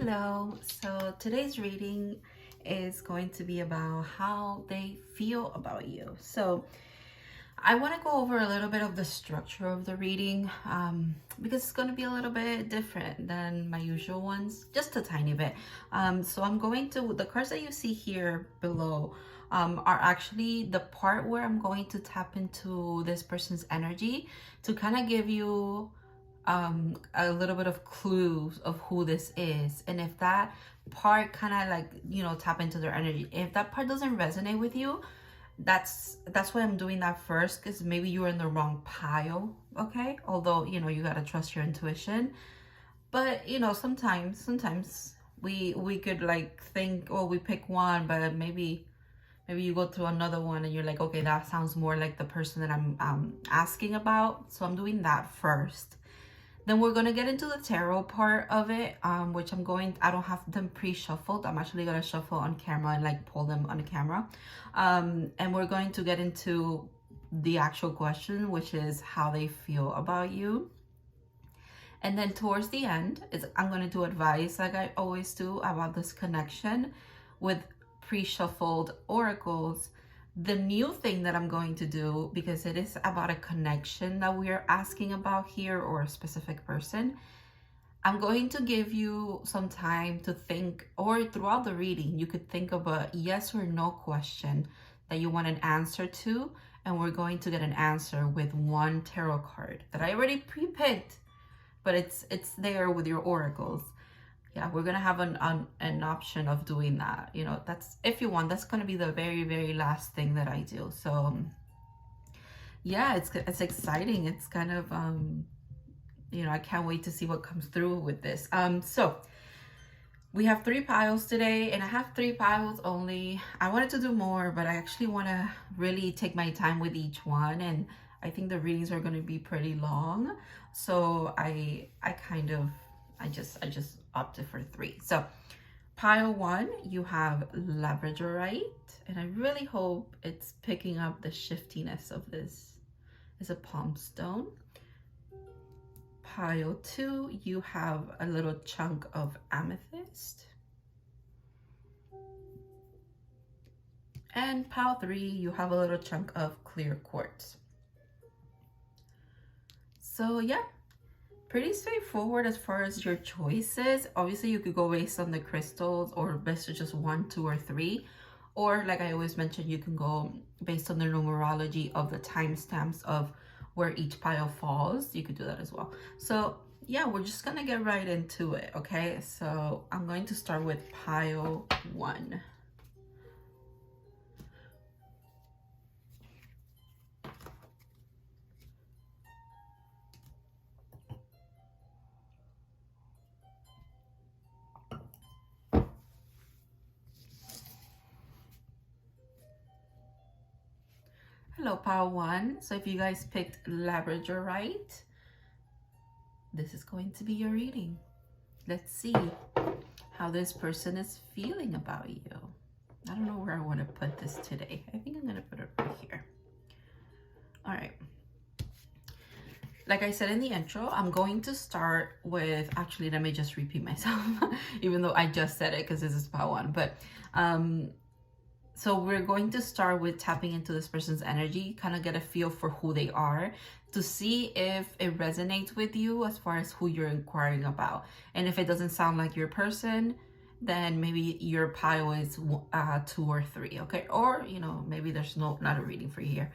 Hello, so today's reading is going to be about how they feel about you. So I want to go over a little bit of the structure of the reading because it's going to be a little bit different than my usual ones, just a tiny bit. So I'm going to, the cards that you see here below are actually the part where I'm going to tap into this person's energy to kind of give you a little bit of clues of who this is. And if that part kind of like, you know, tap into their energy, if that part doesn't resonate with you, that's why I'm doing that first, because maybe you're in the wrong pile. Okay, although, you know, you got to trust your intuition. But you know, sometimes we could like think, oh, we pick one, but maybe you go through another one and you're like, okay, that sounds more like the person that I'm asking about. So I'm doing that first. Then we're going to get into the tarot part of it, which I don't have them pre-shuffled. I'm actually going to shuffle on camera and like pull them on the camera. And we're going to get into the actual question, which is how they feel about you. And then towards the end, I'm going to do advice like I always do about this connection with pre-shuffled oracles. The new thing that I'm going to do, because it is about a connection that we are asking about here or a specific person, I'm going to give you some time to think, or throughout the reading, you could think of a yes or no question that you want an answer to, and we're going to get an answer with one tarot card that I already pre-picked, but it's there with your oracles. Yeah, we're gonna have an option of doing that. You know, that's, if you want, that's gonna be the very last thing that I do. So yeah, it's exciting. It's kind of you know, I can't wait to see what comes through with this. So we have 3 piles today, and I have 3 piles only. I wanted to do more, but I actually want to really take my time with each one, and I think the readings are going to be pretty long. So I just opted for 3. So pile 1, you have labradorite, and I really hope it's picking up the shiftiness of this. It's a palm stone. Pile 2, you have a little chunk of amethyst. And pile 3, you have a little chunk of clear quartz. So yeah, pretty straightforward as far as your choices. Obviously, you could go based on the crystals or based on just 1, 2, or 3. Or like I always mention, you can go based on the numerology of the timestamps of where each pile falls. You could do that as well. So yeah, we're just gonna get right into it, okay? So I'm going to start with pile 1. Hello, pile 1. So if you guys picked labradorite, this is going to be your reading. Let's see how this person is feeling about you. I don't know where I want to put this today. I think I'm going to put it right here. All right. Like I said in the intro, I'm going to start with, actually, let me just repeat myself, even though I just said it because this is pile 1. But so we're going to start with tapping into this person's energy, kind of get a feel for who they are, to see if it resonates with you as far as who you're inquiring about. And if it doesn't sound like your person, then maybe your pile is 2 or 3, okay? Or, you know, maybe there's not a reading for you here.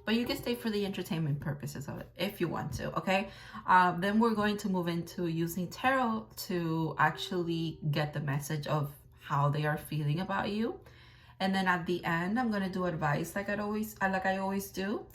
But you can stay for the entertainment purposes of it if you want to, okay? Then we're going to move into using tarot to actually get the message of how they are feeling about you. And then at the end, I'm going to do advice like I always do.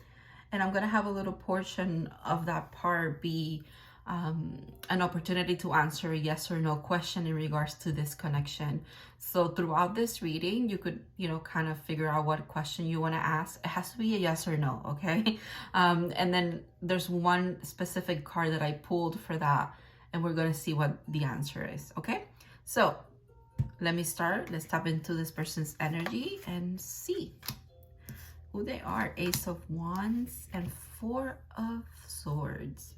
And I'm going to have a little portion of that part be an opportunity to answer a yes or no question in regards to this connection. So throughout this reading, you could, you know, kind of figure out what question you want to ask. It has to be a yes or no, okay? And then there's one specific card that I pulled for that, and we're going to see what the answer is, okay? So let me start. Let's tap into this person's energy and see who they are. Ace of Wands and 4 of Swords.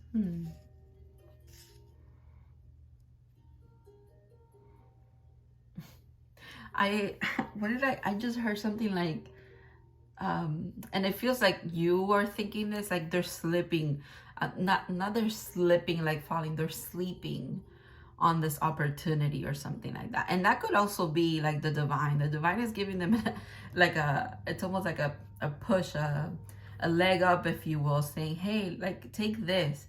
what did I just heard something like, and it feels like you are thinking this, like they're slipping, not they're slipping like falling, they're sleeping on this opportunity or something like that. And that could also be like the divine is giving them like it's almost like a push, a leg up, if you will, saying, hey, like take this,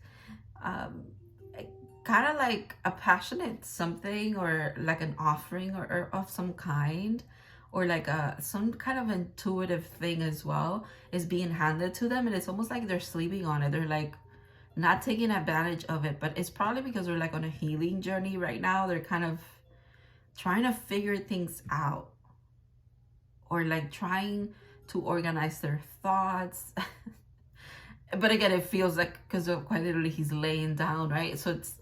kind of like a passionate something, or like an offering or of some kind, or like some kind of intuitive thing as well is being handed to them, and it's almost like they're sleeping on it. They're like not taking advantage of it, but it's probably because they're like on a healing journey right now. They're kind of trying to figure things out, or like trying to organize their thoughts. But again, it feels like, because quite literally he's laying down, right? So it's,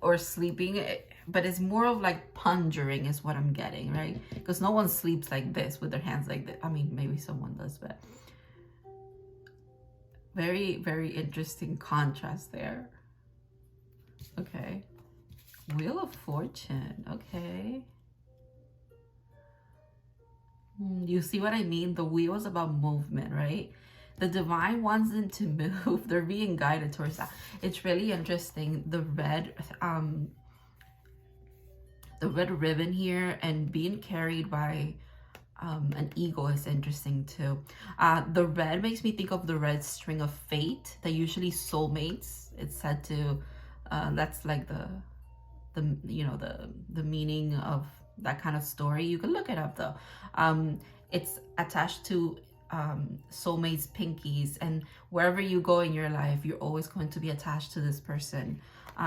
or sleeping, but it's more of like pondering is what I'm getting, right? Because no one sleeps like this with their hands like this. I mean, maybe someone does, but very, very interesting contrast there. Okay. Wheel of Fortune. Okay. You see what I mean? The wheel is about movement, right? The divine wants them to move. They're being guided towards that. It's really interesting. The red ribbon here and being carried by an eagle is interesting too. The red makes me think of the red string of fate that usually soulmates. It's said to, that's like the you know, the meaning of that kind of story. You can look it up though. It's attached to soulmates, pinkies, and wherever you go in your life, you're always going to be attached to this person.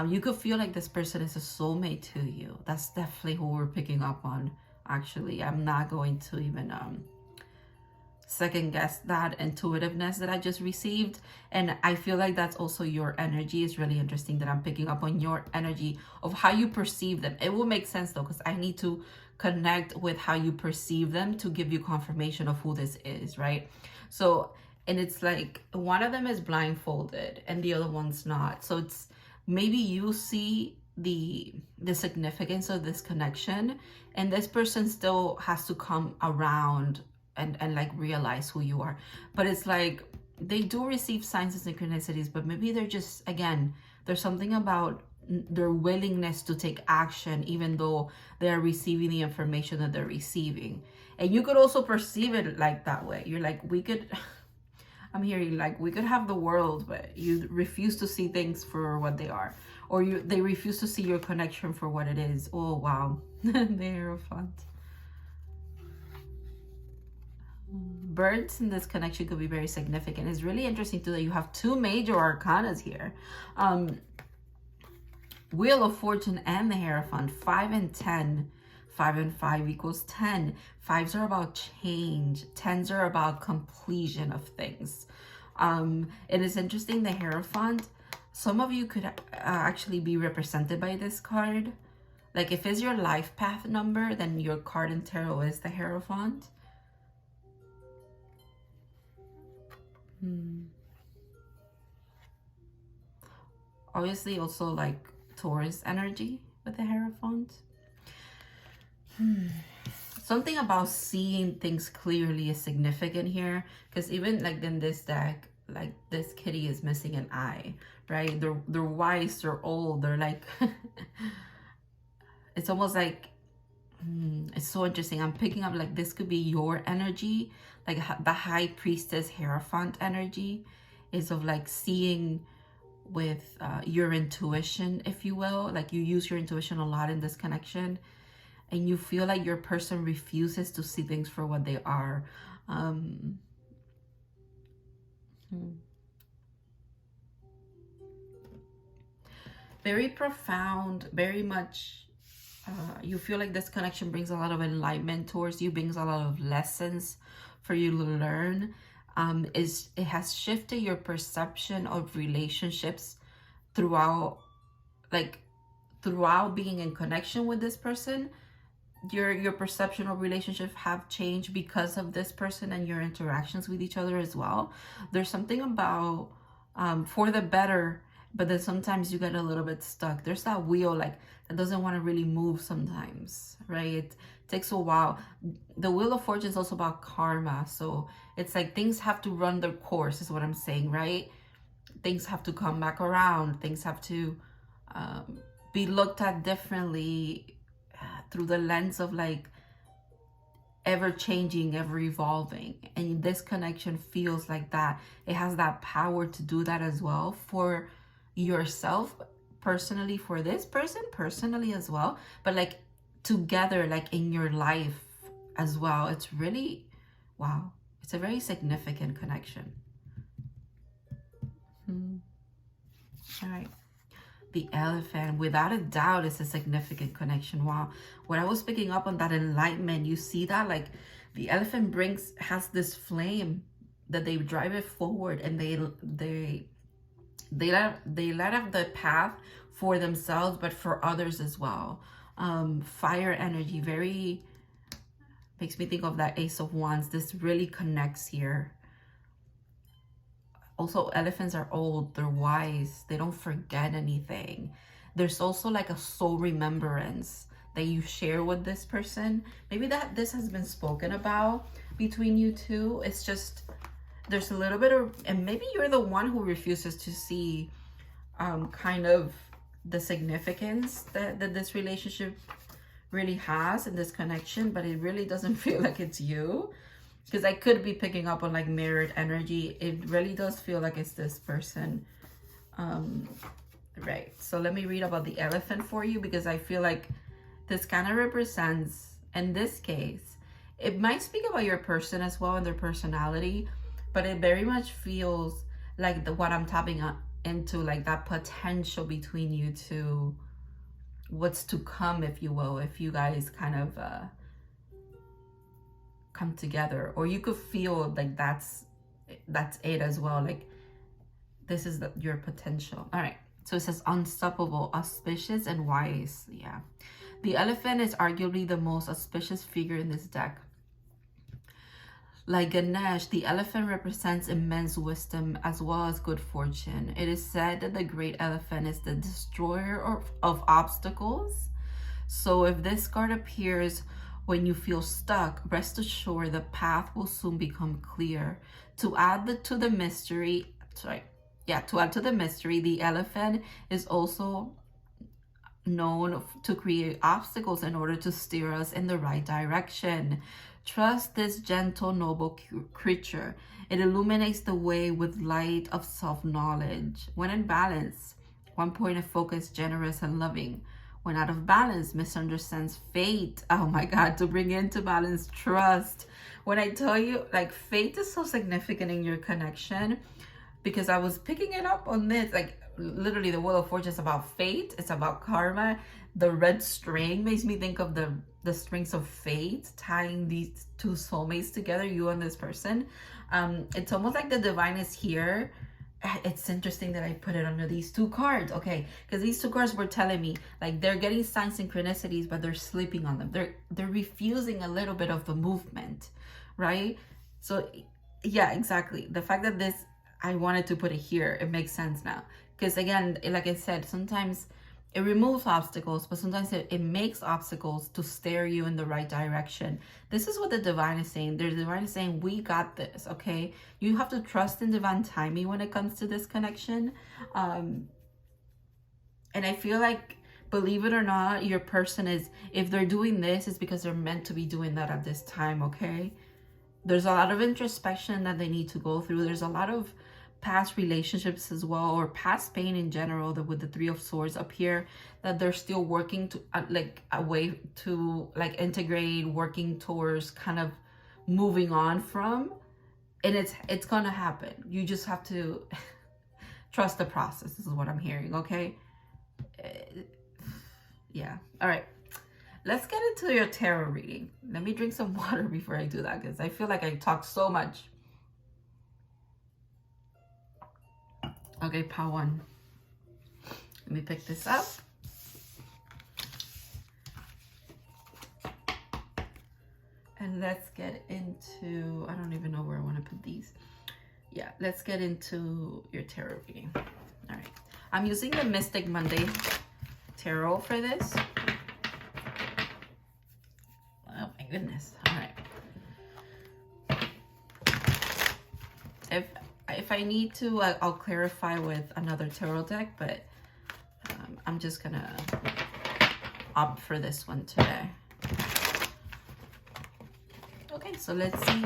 You could feel like this person is a soulmate to you. That's definitely who we're picking up on. Actually, I'm not going to even second guess that intuitiveness that I just received. And I feel like that's also your energy. Is really interesting that I'm picking up on your energy of how you perceive them. It will make sense though, because I need to connect with how you perceive them to give you confirmation of who this is, right? So, and it's like one of them is blindfolded and the other one's not. So it's maybe you see the significance of this connection, and this person still has to come around and like realize who you are. But it's like they do receive signs and synchronicities, but maybe they're just, again, there's something about their willingness to take action even though they're receiving the information that they're receiving. And you could also perceive it like that way. You're like, we could I'm hearing like we could have the world, but you refuse to see things for what they are, or they refuse to see your connection for what it is. Oh wow. The Hierophant. Birds in this connection could be very significant. It's really interesting too that you have two major arcanas here. Wheel of Fortune and the Hierophant. 5 and 10. 5 and 5 equals 10. 5s are about change. 10s are about completion of things. It is interesting, the Hierophant. Some of you could actually be represented by this card. Like if it's your life path number, then your card in tarot is the Hierophant. Obviously also like Taurus energy with the Hierophant. Something about seeing things clearly is significant here, because even like in this deck, like this kitty is missing an eye, right? They're wise, they're old, they're like it's almost like it's so interesting. I'm picking up like this could be your energy, like the High Priestess Hierophant energy is of like seeing with your intuition, if you will. Like you use your intuition a lot in this connection, and you feel like your person refuses to see things for what they are. Very profound, very much you feel like this connection brings a lot of enlightenment towards you, brings a lot of lessons for you to learn. It has shifted your perception of relationships throughout being in connection with this person. Your perception of relationship have changed because of this person and your interactions with each other as well. There's something about for the better, but then sometimes you get a little bit stuck. There's that wheel like that doesn't want to really move sometimes, right? takes a while. The Wheel of Fortune is also about karma. So it's like things have to run their course is what I'm saying, right? Things have to come back around. Things have to be looked at differently through the lens of like ever changing, ever evolving. And this connection feels like that. It has that power to do that as well for yourself personally, for this person personally as well, but like together, like in your life as well. It's really, wow, it's a very significant connection. All right. The Elephant, without a doubt, is a significant connection. Wow. When I was picking up on that enlightenment, you see that like the Elephant has this flame that they drive it forward, and they let up the path for themselves, but for others as well. Fire energy, very makes me think of that Ace of Wands. This really connects here. Also, elephants are old, they're wise, they don't forget anything. There's also like a soul remembrance that you share with this person. Maybe that this has been spoken about between you two. It's just, there's a little bit of, and maybe you're the one who refuses to see kind of the significance that this relationship really has in this connection, but it really doesn't feel like it's you. Because I could be picking up on like mirrored energy. It really does feel like it's this person. Right. So let me read about the Elephant for you, because I feel like this kind of represents, in this case, it might speak about your person as well and their personality, but it very much feels like what I'm tapping into, like that potential between you two, what's to come, if you will, if you guys kind of come together. Or you could feel like that's it as well, like this is your potential. All right, so it says unstoppable, auspicious, and wise. Yeah, the Elephant is arguably the most auspicious figure in this deck. Like Ganesh, the Elephant represents immense wisdom as well as good fortune. It is said that the great elephant is the destroyer of obstacles. So if this card appears when you feel stuck, rest assured the path will soon become clear. To add to the mystery, the Elephant is also known to create obstacles in order to steer us in the right direction. Trust this gentle, noble creature. It illuminates the way with light of self-knowledge. When in balance, one point of focus, generous and loving. When out of balance, misunderstands fate. Oh my God, to bring into balance, trust. When I tell you, like, fate is so significant in your connection, because I was picking it up on this, like literally the Wheel of Fortune is about fate. It's about karma. The red string makes me think of the strings of fate tying these two soulmates together, you and this person. It's almost like the divine is here. It's interesting that I put it under these two cards, okay? Because these two cards were telling me like they're getting sign synchronicities, but they're sleeping on them. They're refusing a little bit of the movement, right? So yeah, exactly. The fact that this, I wanted to put it here, it makes sense now. Because again, like I said, sometimes it removes obstacles, but sometimes it makes obstacles to steer you in the right direction. This is what the divine is saying. The divine is saying, we got this, okay? You have to trust in divine timing when it comes to this connection. And I feel like, believe it or not, your person is, if they're doing this, it's because they're meant to be doing that at this time, okay? There's a lot of introspection that they need to go through. There's a lot of past relationships as well, or past pain in general, that with the Three of Swords up here, that they're still working to like a way to like integrate, working towards kind of moving on from. And it's gonna happen. You just have to trust the process. This is what I'm hearing, okay? Yeah. All right, let's get into your tarot reading. Let me drink some water before I do that, because I feel like I talk so much. Okay, pile one. Let me pick this up. And let's get into, I don't even know where I want to put these. Yeah, let's get into your tarot reading. All right. I'm using the Mystic Monday Tarot for this. goodness. All right. If I need to, I'll clarify with another tarot deck, but I'm just gonna opt for this one today. Okay, so let's see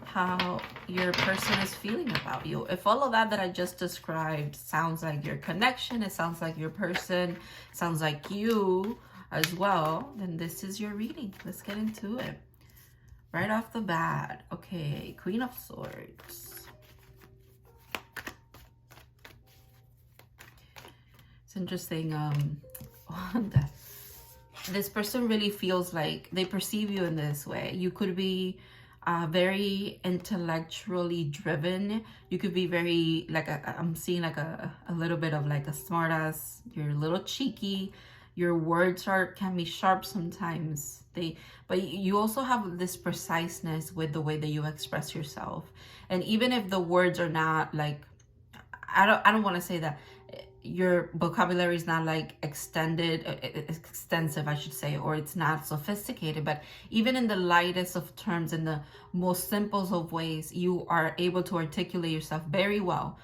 how your person is feeling about you. If all of that I just described sounds like your connection, it sounds like your person, sounds like you as well, then this is your reading. Let's get into it. Right off the bat. Okay, Queen of Swords. It's interesting. This person really feels like they perceive you in this way. You could be very intellectually driven. You could be very like I'm seeing like a little bit of like a smartass. You're a little cheeky. Your words can be sharp sometimes. But you also have this preciseness with the way that you express yourself. And even if the words are not like, I don't want to say that your vocabulary is not like extensive, I should say, or it's not sophisticated, but even in the lightest of terms, in the most simple of ways, you are able to articulate yourself very well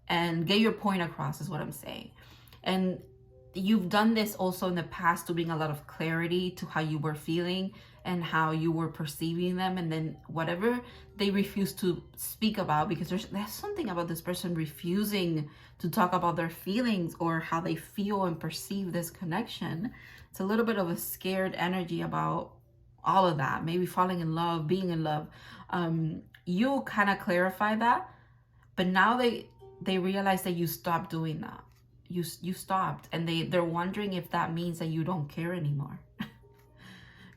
and get your point across, is what I'm saying. And you've done this also in the past to bring a lot of clarity to how you were feeling and how you were perceiving them, and then whatever they refuse to speak about, because there's something about this person refusing to talk about their feelings or how they feel and perceive this connection. It's a little bit of a scared energy about all of that, maybe falling in love, being in love. You kind of clarify that, but now they realize that you stopped doing that. You stopped, and they're wondering if that means that you don't care anymore.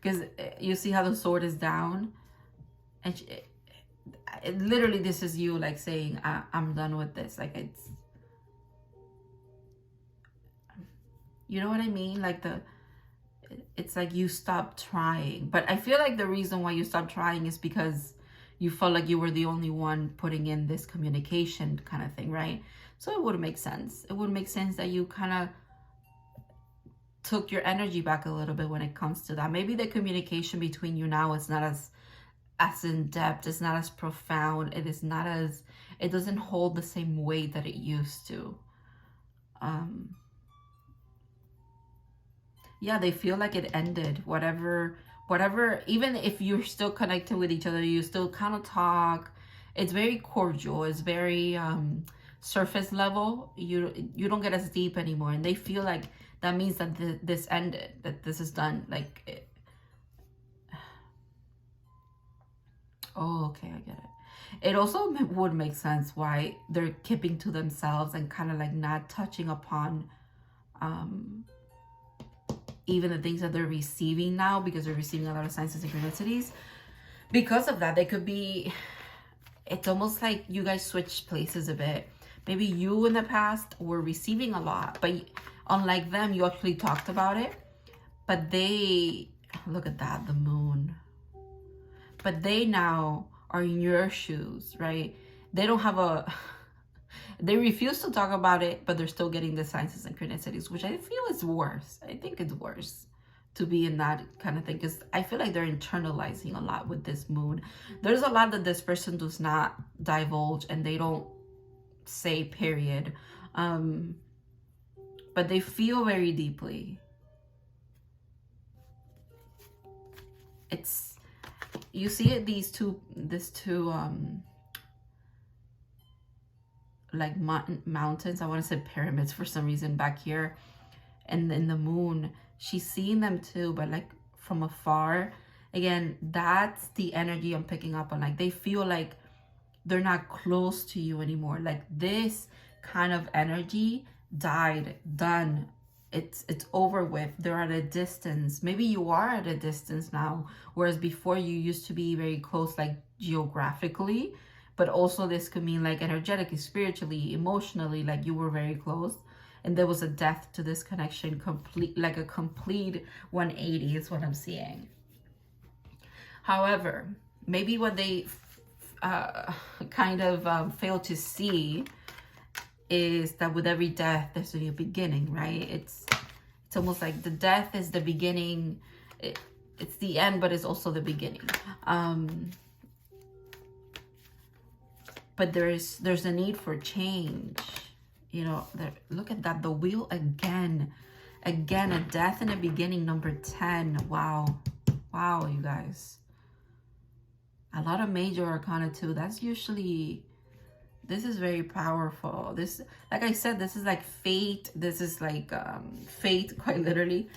Because you see how the sword is down, and literally this is you like saying, I'm done with this. Like you know what I mean? Like it's like you stopped trying. But I feel like the reason why you stopped trying is because you felt like you were the only one putting in this communication kind of thing, right? So it would make sense. It would make sense that you kind of took your energy back a little bit when it comes to that. Maybe the communication between you now is not as in depth, it's not as profound, it doesn't hold the same weight that it used to. Yeah, they feel like it ended. Whatever, even if you're still connected with each other, you still kind of talk. It's very cordial, it's very surface level. You don't get as deep anymore, and they feel like that means that this ended, that this is done. Like oh, okay, I get it. It also would make sense why they're keeping to themselves and kind of like not touching upon even the things that they're receiving now, because they're receiving a lot of signs and synchronicities. Because of that, they could be, it's almost like you guys switched places a bit. Maybe you in the past were receiving a lot, but unlike them, you actually talked about it. But they, look at that, the moon. But they now are in your shoes, right? They don't have they refuse to talk about it, but they're still getting the signs and synchronicities, which I feel is worse. I think it's worse to be in that kind of thing, because I feel like they're internalizing a lot with this moon. There's a lot that this person does not divulge, and they don't say, period. But they feel very deeply. It's, you see it, these two like mountains, I want to say pyramids for some reason back here, and then the moon, she's seeing them too, but like from afar. Again, that's the energy I'm picking up on. Like they feel like they're not close to you anymore. Like this kind of energy died, done, it's over with. They're at a distance. Maybe you are at a distance now, whereas before you used to be very close, like geographically, but also this could mean like energetically, spiritually, emotionally, like you were very close, and there was a death to this connection, like a complete 180 is what I'm seeing. However, maybe what they kind of fail to see is that with every death there's a new beginning, right? It's almost like the death is the beginning. it's the end, but it's also the beginning. But there's a need for change. You know, look at that, the wheel again, a death in a beginning, number 10. Wow, you guys. A lot of major arcana too. That's usually, this is very powerful. This, like I said, this is like fate. This is like fate, quite literally.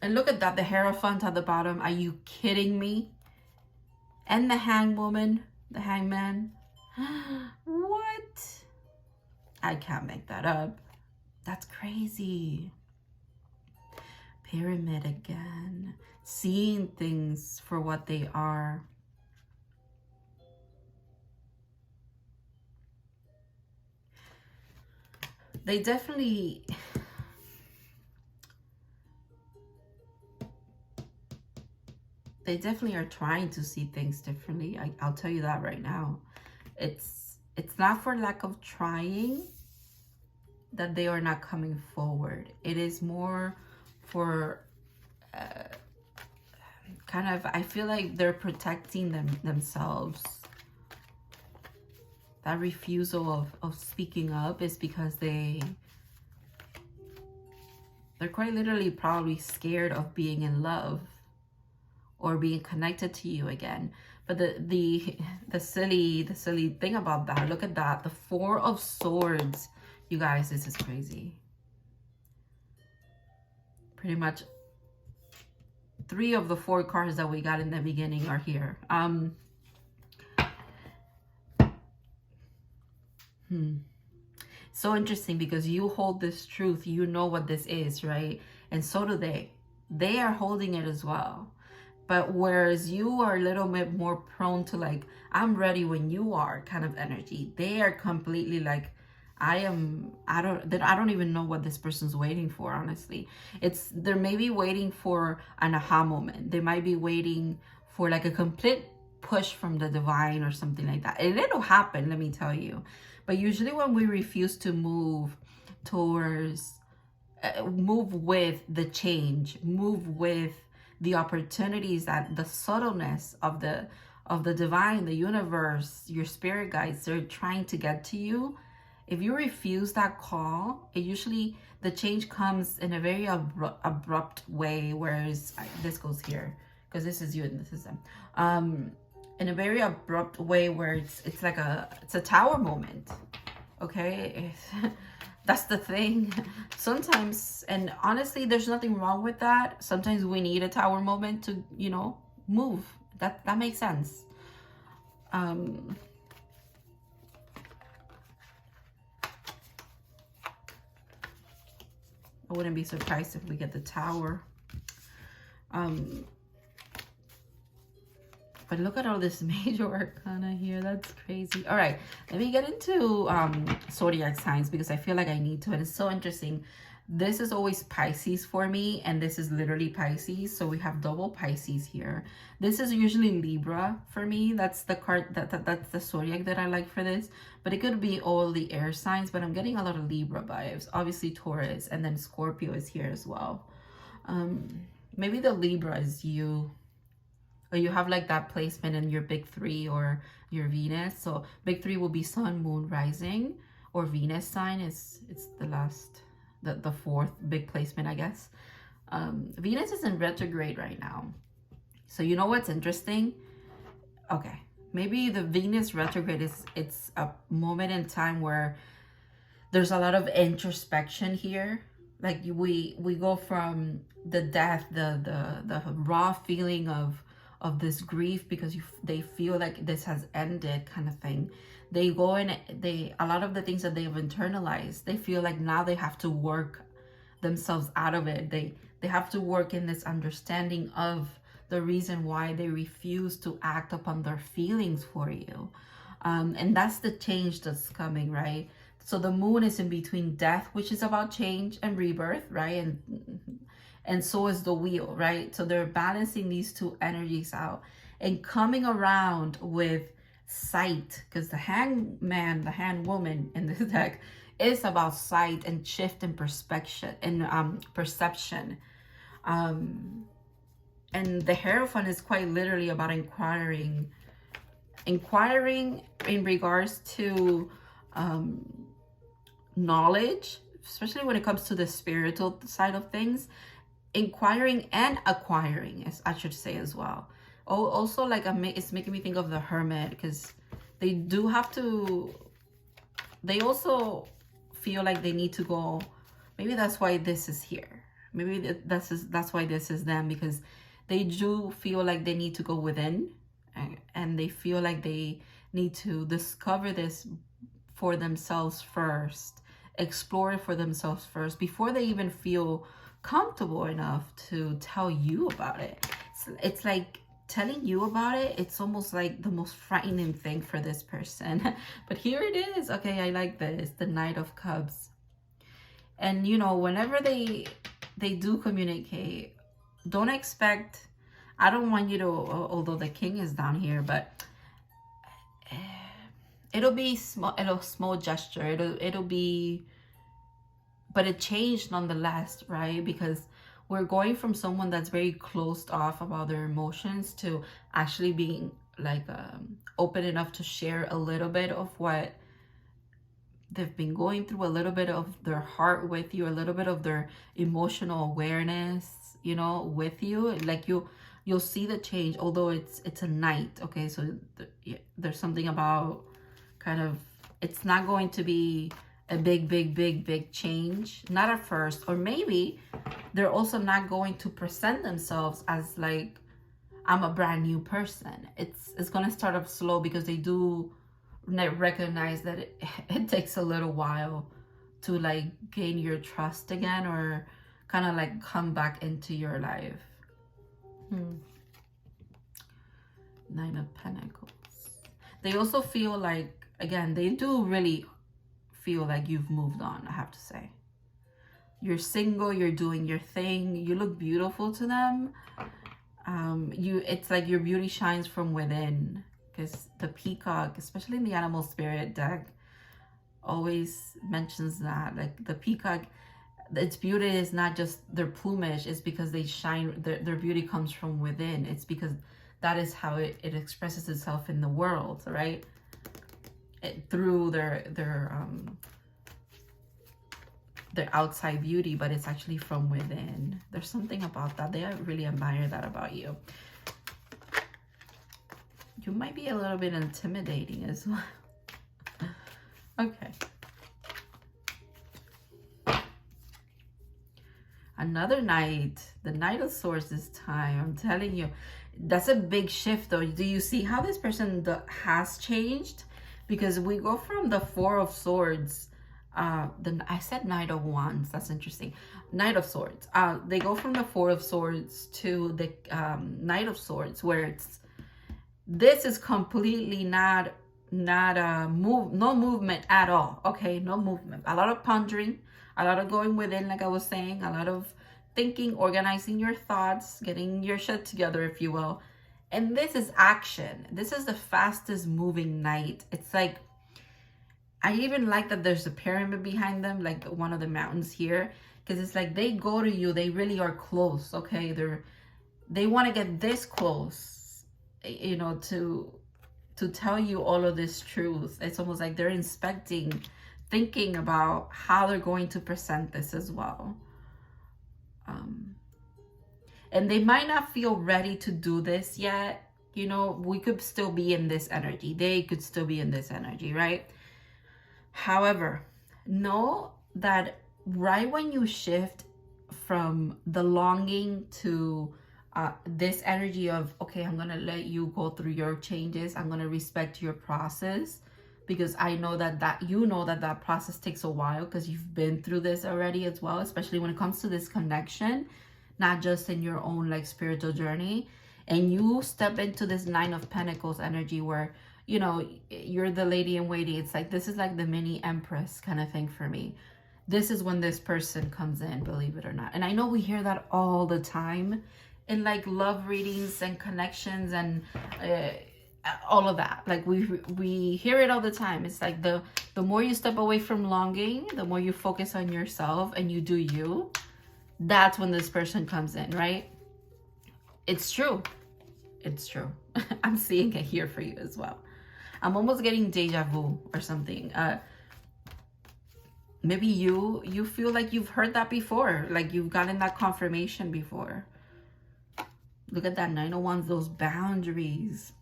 And look at that, the Hierophant at the bottom. Are you kidding me? And the Hangwoman, the Hangman. What? I can't make that up. That's crazy. Pyramid again. Seeing things for what they are. They definitely... They definitely are trying to see things differently. I'll tell you that right now. It's not for lack of trying that they are not coming forward. It is more for kind of, I feel like they're protecting themselves. That refusal of speaking up is because they're quite literally probably scared of being in love or being connected to you again. But the silly thing about that, look at that, the 4 of Swords. You guys, this is crazy. Pretty much 3 of the 4 cards that we got in the beginning are here. So interesting, because you hold this truth, you know what this is, right? And so do they. They are holding it as well. But whereas you are a little bit more prone to like, I'm ready when you are kind of energy, they are completely like, I don't even know what this person's waiting for, honestly. They're maybe waiting for an aha moment. They might be waiting for like a complete push from the divine or something like that. And it'll happen, let me tell you. But usually when we refuse to move towards, move with the change, move with the opportunities, that the subtleness of the divine, the universe, your spirit guides, they're trying to get to you. If you refuse that call, it usually, the change comes in a very abrupt way, whereas this goes here, because this is you and this is them. In a very abrupt way where it's like it's a tower moment, okay? That's the thing. Sometimes, and honestly, there's nothing wrong with that. Sometimes we need a tower moment to, you know, move. That makes sense. I wouldn't be surprised if we get the Tower. But look at all this major arcana here. That's crazy. All right, let me get into zodiac signs, because I feel like I need to. And it's so interesting. This is always Pisces for me, and this is literally Pisces. So we have double Pisces here. This is usually Libra for me. That's the card, that's the zodiac that I like for this. But it could be all the air signs, but I'm getting a lot of Libra vibes. Obviously Taurus, and then Scorpio is here as well. Maybe the Libra is you. Or you have like that placement in your big 3 or your Venus. So big 3 will be Sun, Moon, Rising, or Venus sign it's the last, the 4th big placement, I guess. Venus is in retrograde right now. So you know what's interesting? Okay, maybe the Venus retrograde it's a moment in time where there's a lot of introspection here. Like we go from the death, the raw feeling of this grief, because they feel like this has ended, kind of thing. They go in, a lot of the things that they've internalized, they feel like now they have to work themselves out of it. They have to work in this understanding of the reason why they refuse to act upon their feelings for you. And that's the change that's coming, right? So the moon is in between death, which is about change and rebirth, right? And so is the wheel, right? So they're balancing these two energies out and coming around with sight, because the hangman, the hangwoman in this deck is about sight and shift and perspective and perception. And the Hierophant is quite literally about inquiring in regards to knowledge, especially when it comes to the spiritual side of things. Inquiring and acquiring, as I should say as well. Oh, also, like, it's making me think of the Hermit, because they do have to, they also feel like they need to go. Maybe that's why this is here. Maybe that's why this is them, because they do feel like they need to go within, and they feel like they need to discover this for themselves first, explore it for themselves first, before they even feel comfortable enough to tell you about it. It's like telling you about it, it's almost like the most frightening thing for this person. But here it is. Okay, I like this, the Knight of Cups. And you know, whenever they do communicate, don't expect, I don't want you to, although the King is down here, but it'll be small gesture, it'll be, but it changed nonetheless, right? Because we're going from someone that's very closed off about their emotions to actually being like open enough to share a little bit of what they've been going through, a little bit of their heart with you, a little bit of their emotional awareness, you know, with you. Like you'll see the change, although it's a knight. Okay, so there's something about kind of, it's not going to be a big change, not at first. Or maybe they're also not going to present themselves as like, I'm a brand new person. It's going to start off slow, because they do recognize that it takes a little while to like gain your trust again, or kind of like come back into your life. Nine of Pentacles. They also feel like, again, they do really feel like you've moved on, I have to say. You're single, you're doing your thing, you look beautiful to them. It's like your beauty shines from within, because the Peacock, especially in the Animal Spirit deck, always mentions that, like the peacock, its beauty is not just their plumage, it's because they shine, their beauty comes from within. It's because that is how it expresses itself in the world, right? Through their outside beauty, but it's actually from within. There's something about that. They really admire that about you. You might be a little bit intimidating as well. Okay. Another Knight, the Knight of Swords this time. I'm telling you, that's a big shift though. Do you see how this person has changed? Because we go from the Four of Swords, I said Knight of Wands, that's interesting. Knight of Swords. They go from the Four of Swords to the Knight of Swords, where this is completely no movement at all. Okay, no movement. A lot of pondering, a lot of going within, like I was saying, a lot of thinking, organizing your thoughts, getting your shit together, if you will. And this is action. This is the fastest moving Knight. It's like, I even like that there's a pyramid behind them, like one of the mountains here, because it's like they go to you, they really are close. Okay, they want to get this close, you know, to tell you all of this truth. It's almost like they're inspecting, thinking about how they're going to present this as well. And they might not feel ready to do this yet. You know, we could still be in this energy. They could still be in this energy, right? However, know that right when you shift from the longing to this energy of, okay, I'm going to let you go through your changes. I'm going to respect your process, because I know that you know that process takes a while, because you've been through this already as well, especially when it comes to this connection, not just in your own like spiritual journey. And you step into this Nine of Pentacles energy where, you know, you're the lady in waiting. It's like, this is like the mini empress kind of thing for me. This is when this person comes in, believe it or not. And I know we hear that all the time in like love readings and connections and all of that. Like we hear it all the time. It's like the more you step away from longing, the more you focus on yourself and you do you, that's when this person comes in, right? It's true. It's true. I'm seeing it here for you as well. I'm almost getting deja vu or something. Maybe you feel like you've heard that before, like you've gotten that confirmation before. Look at that 9 of Wands, those boundaries.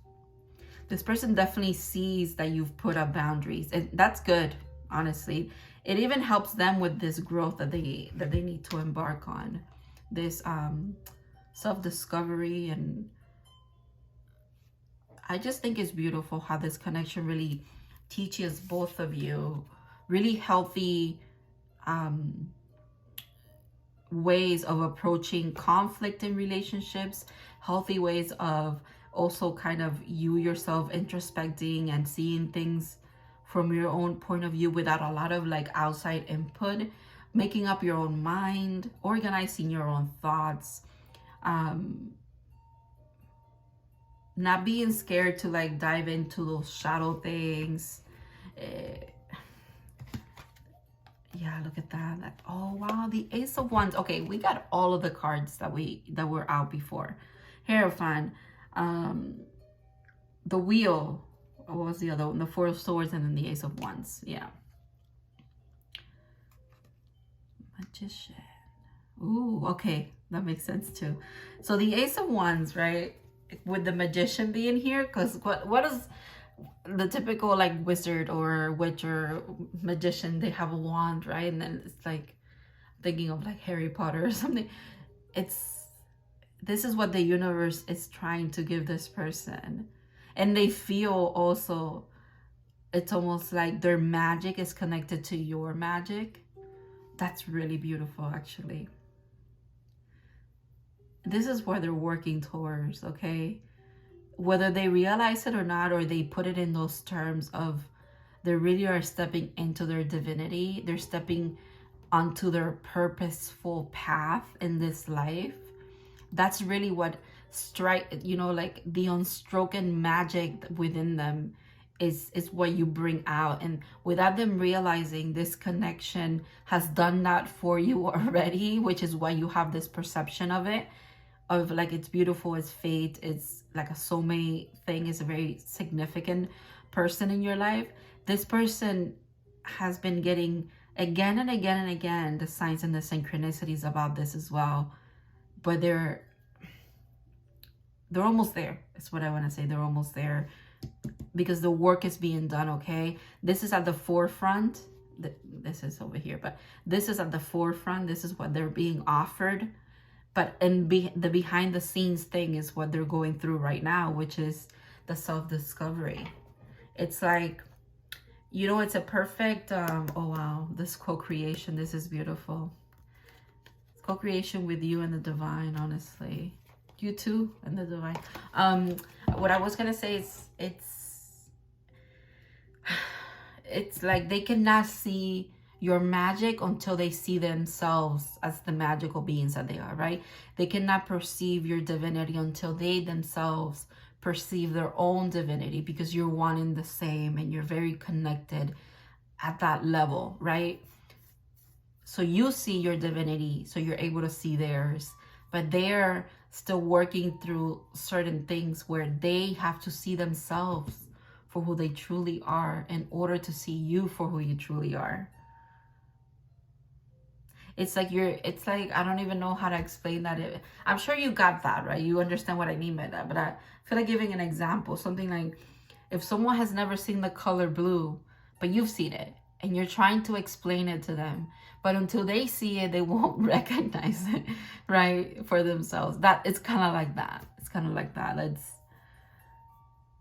This person definitely sees that you've put up boundaries, and that's good, honestly. It even helps them with this growth that they need to embark on, this self-discovery. And I just think it's beautiful how this connection really teaches both of you really healthy ways of approaching conflict in relationships, healthy ways of also kind of you yourself introspecting and seeing things from your own point of view without a lot of like outside input, making up your own mind, organizing your own thoughts, not being scared to like dive into those shadow things. Yeah, look at that. Oh wow, the Ace of Wands. Okay, we got all of the cards that were out before. Hierophant, the Wheel. What was the other one? The Four of Swords, and then the Ace of Wands. Yeah. Magician. Ooh, okay, that makes sense too. So the Ace of Wands, right? With the Magician being here, because what is the typical like wizard or witch or magician? They have a wand, right? And then it's like thinking of like Harry Potter or something. This is what the universe is trying to give this person, and they feel also it's almost like their magic is connected to your magic. That's really beautiful, actually. This is what they're working towards, okay? Whether they realize it or not, or they put it in those terms of they really are stepping into their divinity. They're stepping onto their purposeful path in this life. That's really what like the unspoken magic within them is what you bring out. And without them realizing, this connection has done that for you already, which is why you have this perception of it, of like it's beautiful, it's fate, it's like a soulmate thing, is a very significant person in your life. This person has been getting again and again and again the signs and the synchronicities about this as well, but they're almost there. That's what I want to say. They're almost there because the work is being done. Okay, this is at the forefront. This is over here, but this is at the forefront. This is what they're being offered. But the behind the scenes thing is what they're going through right now, which is the self-discovery. It's like, you know, it's a perfect, oh wow, this co-creation, this is beautiful. Co-creation with you and the divine, honestly. You too and the divine. What I was gonna say is it's like they cannot see your magic until they see themselves as the magical beings that they are, right? They cannot perceive your divinity until they themselves perceive their own divinity, because you're one and the same and you're very connected at that level, right? So you see your divinity, so you're able to see theirs, but they're still working through certain things where they have to see themselves for who they truly are in order to see you for who you truly are. It's like I don't even know how to explain that. I'm sure you got that, right? You understand what I mean by that. But I feel like giving an example, something like if someone has never seen the color blue, but you've seen it and you're trying to explain it to them, but until they see it, they won't recognize it, right? For themselves. It's kind of like that. It's kind of like that.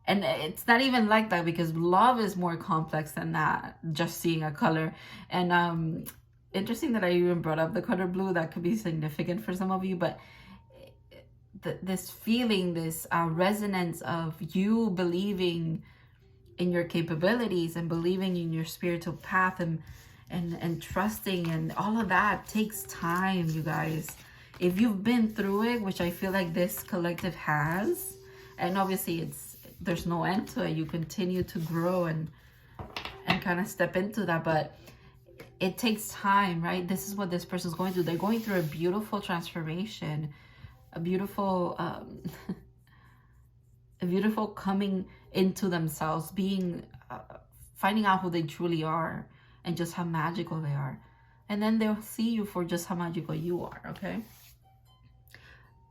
And it's not even like that, because love is more complex than that, just seeing a color. And interesting that I even brought up the color blue. That could be significant for some of you, but this feeling, this resonance of you believing in your capabilities and believing in your spiritual path and trusting, and all of that takes time, you guys. If you've been through it, which I feel like this collective has, and obviously there's no end to it, you continue to grow and kind of step into that, but it takes time, right? This is what this person's going through. They're going through a beautiful transformation, a beautiful a beautiful coming into themselves, being finding out who they truly are and just how magical they are. And then they'll see you for just how magical you are, okay?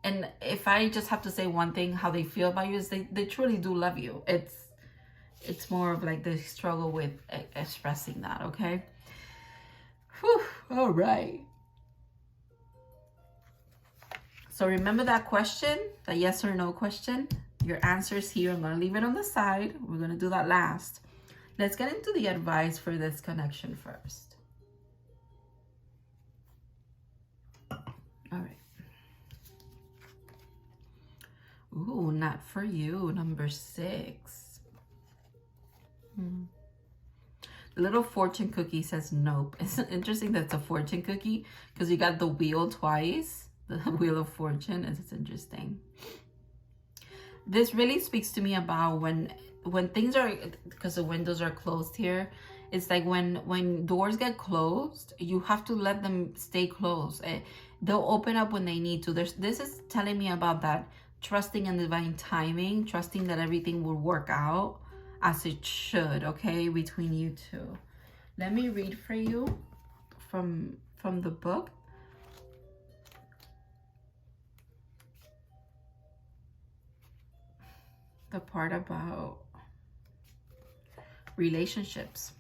And if I just have to say one thing, how they feel about you is they truly do love you. It's more of like they struggle with expressing that, okay? Whew, all right. So remember that question, that yes or no question? Your answer is here. I'm going to leave it on the side. We're going to do that last. Let's get into the advice for this connection first. All right. Ooh, not for you. Number 6. The little fortune cookie says nope. It's interesting that it's a fortune cookie because you got the wheel twice. The wheel of fortune. It's interesting. This really speaks to me about when things are, because the windows are closed here, it's like when doors get closed, you have to let them stay closed. They'll open up when they need to. This is telling me about that, trusting in divine timing, trusting that everything will work out as it should, okay, between you two. Let me read for you from the book. The part about relationships.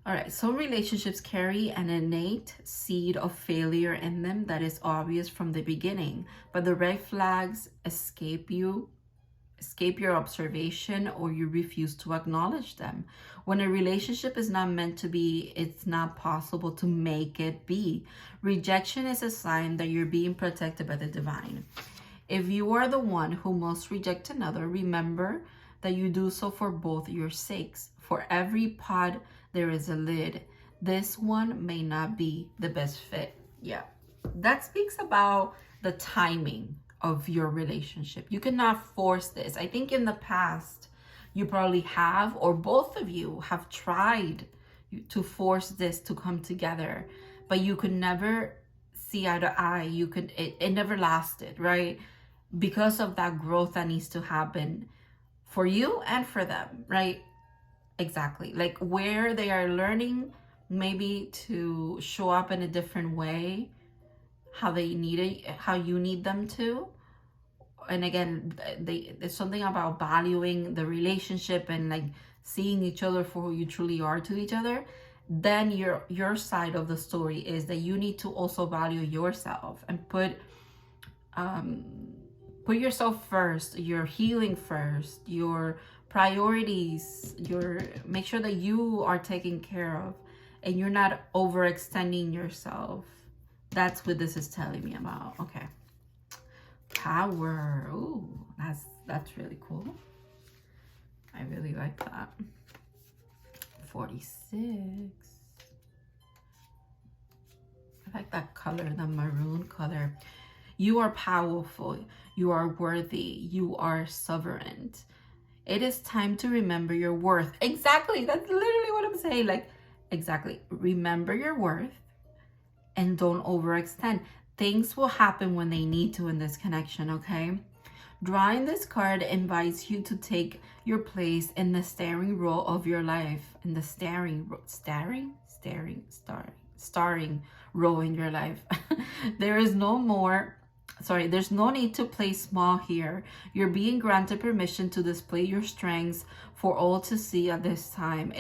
All right, some relationships carry an innate seed of failure in them that is obvious from the beginning, but the red flags escape your observation, or you refuse to acknowledge them. When a relationship is not meant to be, it's not possible to make it be. Rejection is a sign that you're being protected by the divine. If you are the one who must reject another, remember that you do so for both your sakes. For every pot, there is a lid. This one may not be the best fit. Yeah, that speaks about the timing of your relationship. You cannot force this. I think in the past, you probably have, or both of you have tried to force this to come together, but you could never see eye to eye. It never lasted, right? Because of that growth that needs to happen for you and for them, right? Exactly. Like where they are learning maybe to show up in a different way, how they need it, how you need them to. And again, there's something about valuing the relationship and like seeing each other for who you truly are to each other. Then your side of the story is that you need to also value yourself and put yourself first, your healing first, your priorities, make sure that you are taken care of and you're not overextending yourself. That's what this is telling me about. Okay. Power. Ooh, that's really cool. I really like that. 46. I like that color, the maroon color. You are powerful. You are worthy. You are sovereign. It is time to remember your worth. Exactly. That's literally what I'm saying. Like, exactly. Remember your worth and don't overextend. Things will happen when they need to in this connection, okay? Drawing this card invites you to take your place in the starring role of your life. In the starring role in your life. There's no need to play small here. You're being granted permission to display your strengths for all to see at this time.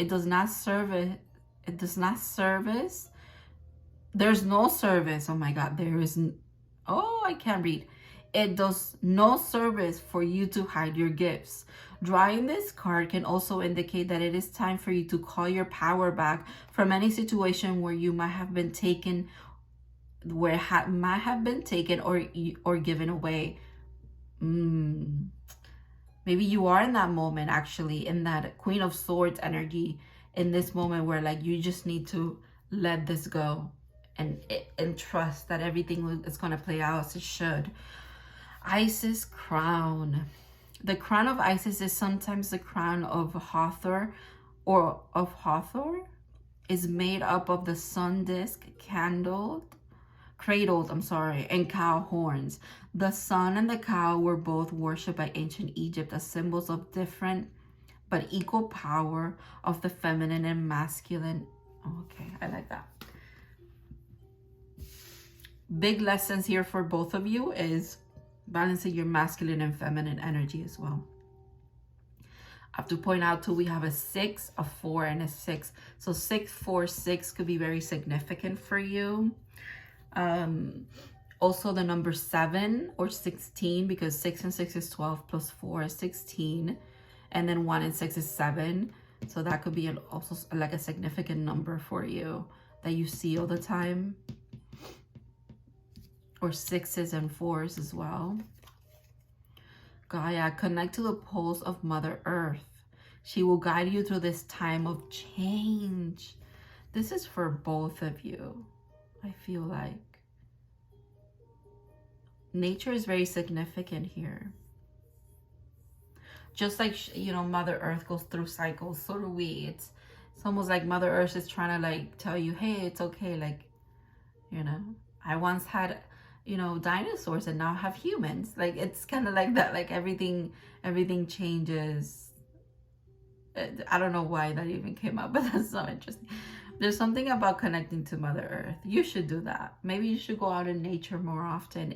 There's no service. Oh my God, I can't read. It does no service for you to hide your gifts. Drawing this card can also indicate that it is time for you to call your power back from any situation where you might have been taken, or given away. Maybe you are in that moment, actually, in that Queen of Swords energy, in this moment where like you just need to let this go and trust that everything is going to play out as it should. Isis crown. The crown of Isis is sometimes the crown of Hathor, is made up of the sun disk candled cradles, I'm sorry, and cow horns. The sun and the cow were both worshipped by ancient Egypt as symbols of different but equal power of the feminine and masculine. Okay, I like that. Big lessons here for both of you is balancing your masculine and feminine energy as well. I have to point out too, we have a 6, a 4, and a 6. So 6, 4, 6 could be very significant for you. Also the number 7 or 16, because 6 and 6 is 12 plus 4 is 16. And then 1 and 6 is 7. So that could be also like a significant number for you that you see all the time. Or 6s and 4s as well. Gaia, connect to the pulse of Mother Earth. She will guide you through this time of change. This is for both of you, I feel like. Nature is very significant here. Just like, you know, Mother Earth goes through cycles, so do we. It's almost like Mother Earth is trying to like tell you, hey, it's okay. Like, you know, I once had, you know, dinosaurs and now have humans. Like, it's kind of like that. Like everything changes. I don't know why that even came up, but that's so interesting. There's something about connecting to Mother Earth. You should do that. Maybe you should go out in nature more often.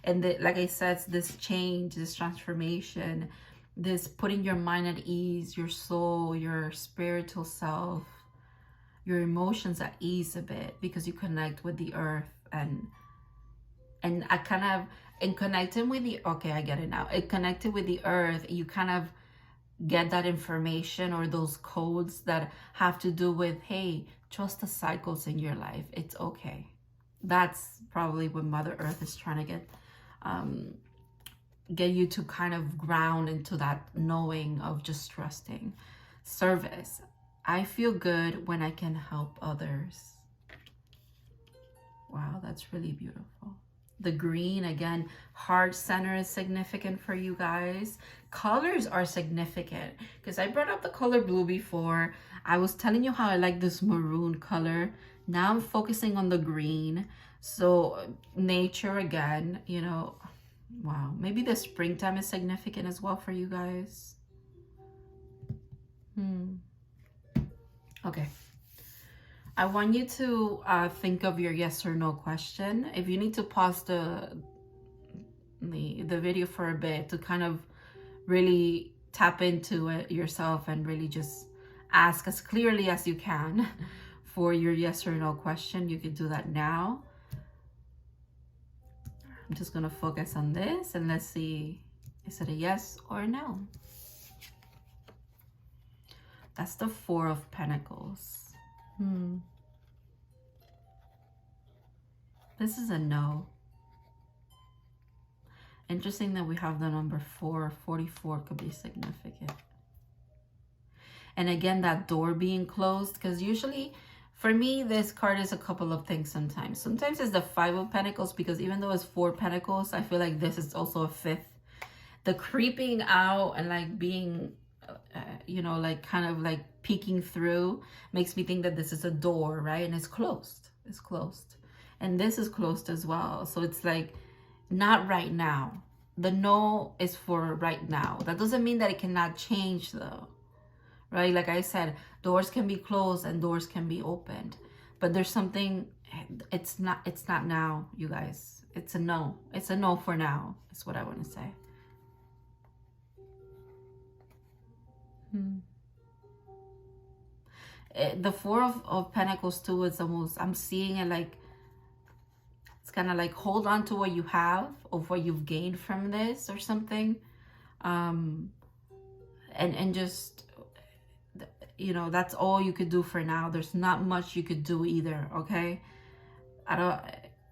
And like I said, this change, this transformation, this putting your mind at ease, your soul, your spiritual self, your emotions at ease a bit, because you connect with the earth. And I kind of, in connecting with the, okay, I get it now. It connected with the earth, you kind of get that information or those codes that have to do with, hey, trust the cycles in your life. It's okay. That's probably what Mother Earth is trying to get you to kind of ground into that knowing of just trusting. Service. I feel good when I can help others. Wow, that's really beautiful. The green, again, heart center is significant for you guys. Colors are significant because I brought up the color blue before. I was telling you how I like this maroon color. Now I'm focusing on the green. So nature again, you know, wow. Maybe the springtime is significant as well for you guys. Okay. I want you to think of your yes or no question. If you need to pause the video for a bit to kind of really tap into it yourself and really just ask as clearly as you can for your yes or no question, you can do that now. I'm just going to focus on this and let's see, is it a yes or no? That's the 4 of Pentacles. This is a no. Interesting that we have the number 4. 44 could be significant. And again, that door being closed, because usually for me, this card is a couple of things sometimes. Sometimes it's the 5 of Pentacles, because even though it's 4 Pentacles, I feel like this is also a 5th. The creeping out and like being, you know, like kind of like peeking through makes me think that this is a door, right? And it's closed. It's closed. And this is closed as well. So it's like, not right now. The no is for right now. That doesn't mean that it cannot change though, right? Like I said, doors can be closed and doors can be opened. But there's something, it's not now, you guys. It's a no. It's a no for now. That's what I want to say. The 4 of Pentacles too is almost, I'm seeing it like, it's kind of like hold on to what you have of what you've gained from this or something. And just, you know, that's all you could do for now. There's not much you could do either, okay? I don't,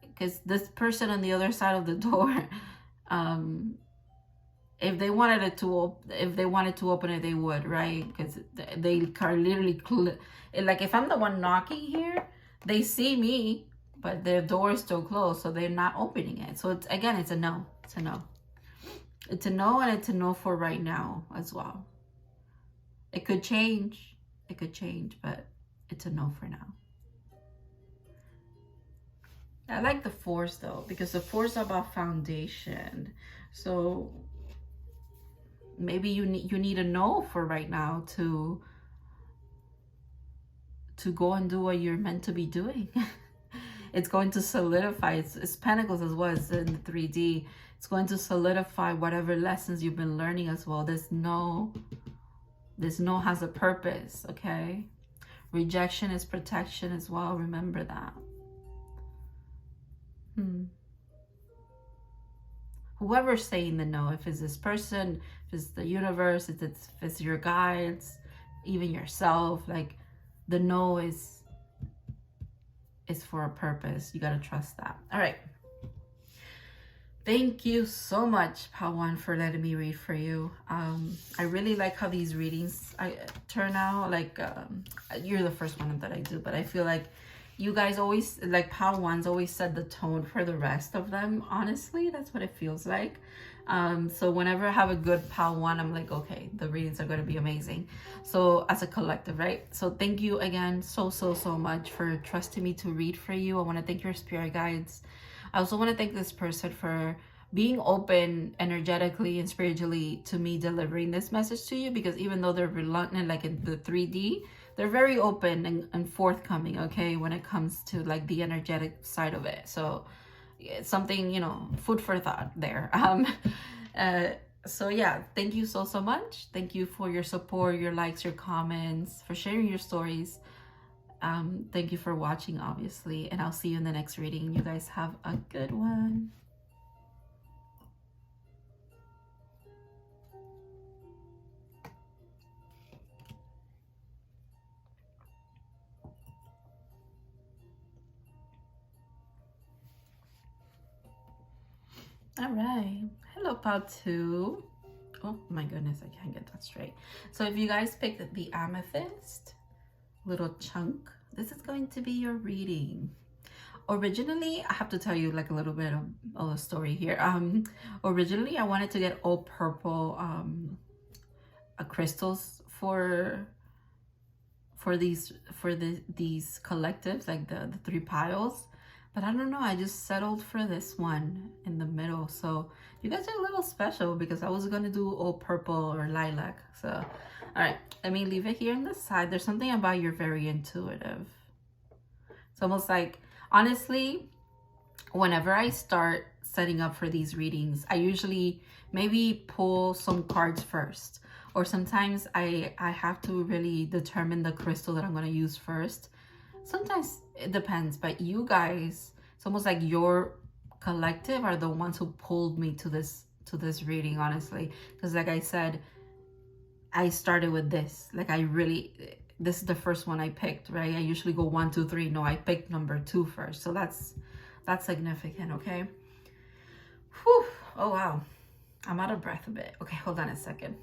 because this person on the other side of the door, if they wanted it to, open it, they would, right? Because they are literally, like if I'm the one knocking here, they see me, but their door is still closed, so they're not opening it. So it's, again, it's a no. It's a no. It's a no, and it's a no for right now as well. It could change. It could change, but it's a no for now. I like the Fours though, because the Fours are about foundation. So maybe you need a no for right now to go and do what you're meant to be doing. It's going to solidify. It's Pentacles as well as in the 3D. It's going to solidify whatever lessons you've been learning as well. This no has a purpose, okay? Rejection is protection as well. Remember that. Whoever's saying the no, if it's this person, if it's the universe, if it's your guides, even yourself, like the no is for a purpose. You got to trust that. All right. Thank you so much, Pawan, for letting me read for you. I really like how these readings turn out. Like, you're the first one that I do, but I feel like you guys always, like Pawans, always set the tone for the rest of them. Honestly, that's what it feels like. So whenever I have a good Pawan, I'm like, okay, the readings are going to be amazing. So as a collective, right? So thank you again so much for trusting me to read for you. I want to thank your spirit guides. I also want to thank this person for being open energetically and spiritually to me delivering this message to you, because even though they're reluctant, like in the 3D, they're very open and forthcoming, okay, when it comes to like the energetic side of it. So it's something, you know, food for thought there. So yeah, thank you so much. Thank you for your support, your likes, your comments, for sharing your stories. Thank you for watching, obviously, and I'll see you in the next reading. You guys have a good one. All right. Hello, part 2. Oh my goodness, I can't get that straight. So if you guys picked the amethyst little chunk, this is going to be your reading. Originally, I have to tell you like a little bit of a story here. Originally I wanted to get all purple crystals for these collectives, like the 3 piles, but I don't know, I just settled for this one in the middle. So you guys are a little special, because I was gonna do all purple or lilac. So all right, let me leave it here on the side. There's something about you're very intuitive. It's almost like, honestly, whenever I start setting up for these readings, I usually maybe pull some cards first, or sometimes I have to really determine the crystal that I'm going to use first. Sometimes it depends, but you guys, it's almost like your collective are the ones who pulled me to this reading, honestly, because like I said, I started with this. Like this is the first one I picked, right? I usually go 1, 2, 3. No, I picked number 2 first. So that's significant, okay? Whew. Oh, wow. I'm out of breath a bit. Okay, hold on a second.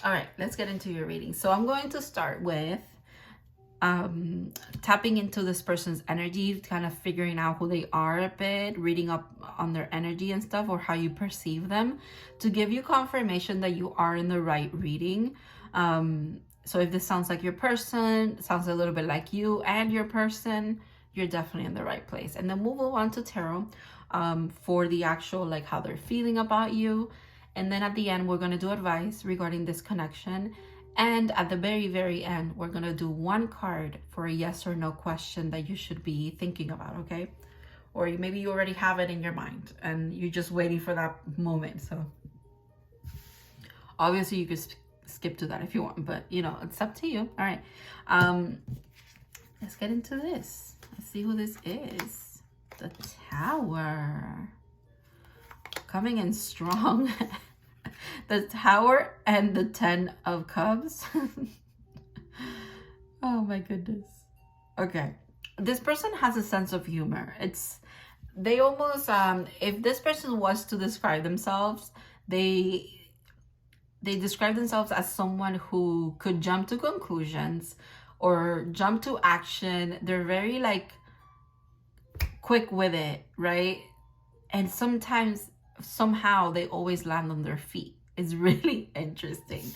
All right, let's get into your reading. So I'm going to start with tapping into this person's energy, kind of figuring out who they are a bit, reading up on their energy and stuff, or how you perceive them, to give you confirmation that you are in the right reading. So if this sounds like your person, sounds a little bit like you and your person, you're definitely in the right place. And then we'll move on to tarot for the actual, like, how they're feeling about you. And then at the end, we're going to do advice regarding this connection. And at the very end, we're going to do 1 card for a yes or no question that you should be thinking about, okay? Or maybe you already have it in your mind and you're just waiting for that moment. So obviously you could skip to that if you want, but you know, it's up to you. All right. Let's get into this. Let's see who this is. The Tower. Coming in strong. The Tower and the 10 of Cups. Oh my goodness. Okay. This person has a sense of humor. They almost, if this person was to describe themselves, they describe themselves as someone who could jump to conclusions or jump to action. They're very like quick with it, right? And sometimes, somehow, they always land on their feet. It's really interesting.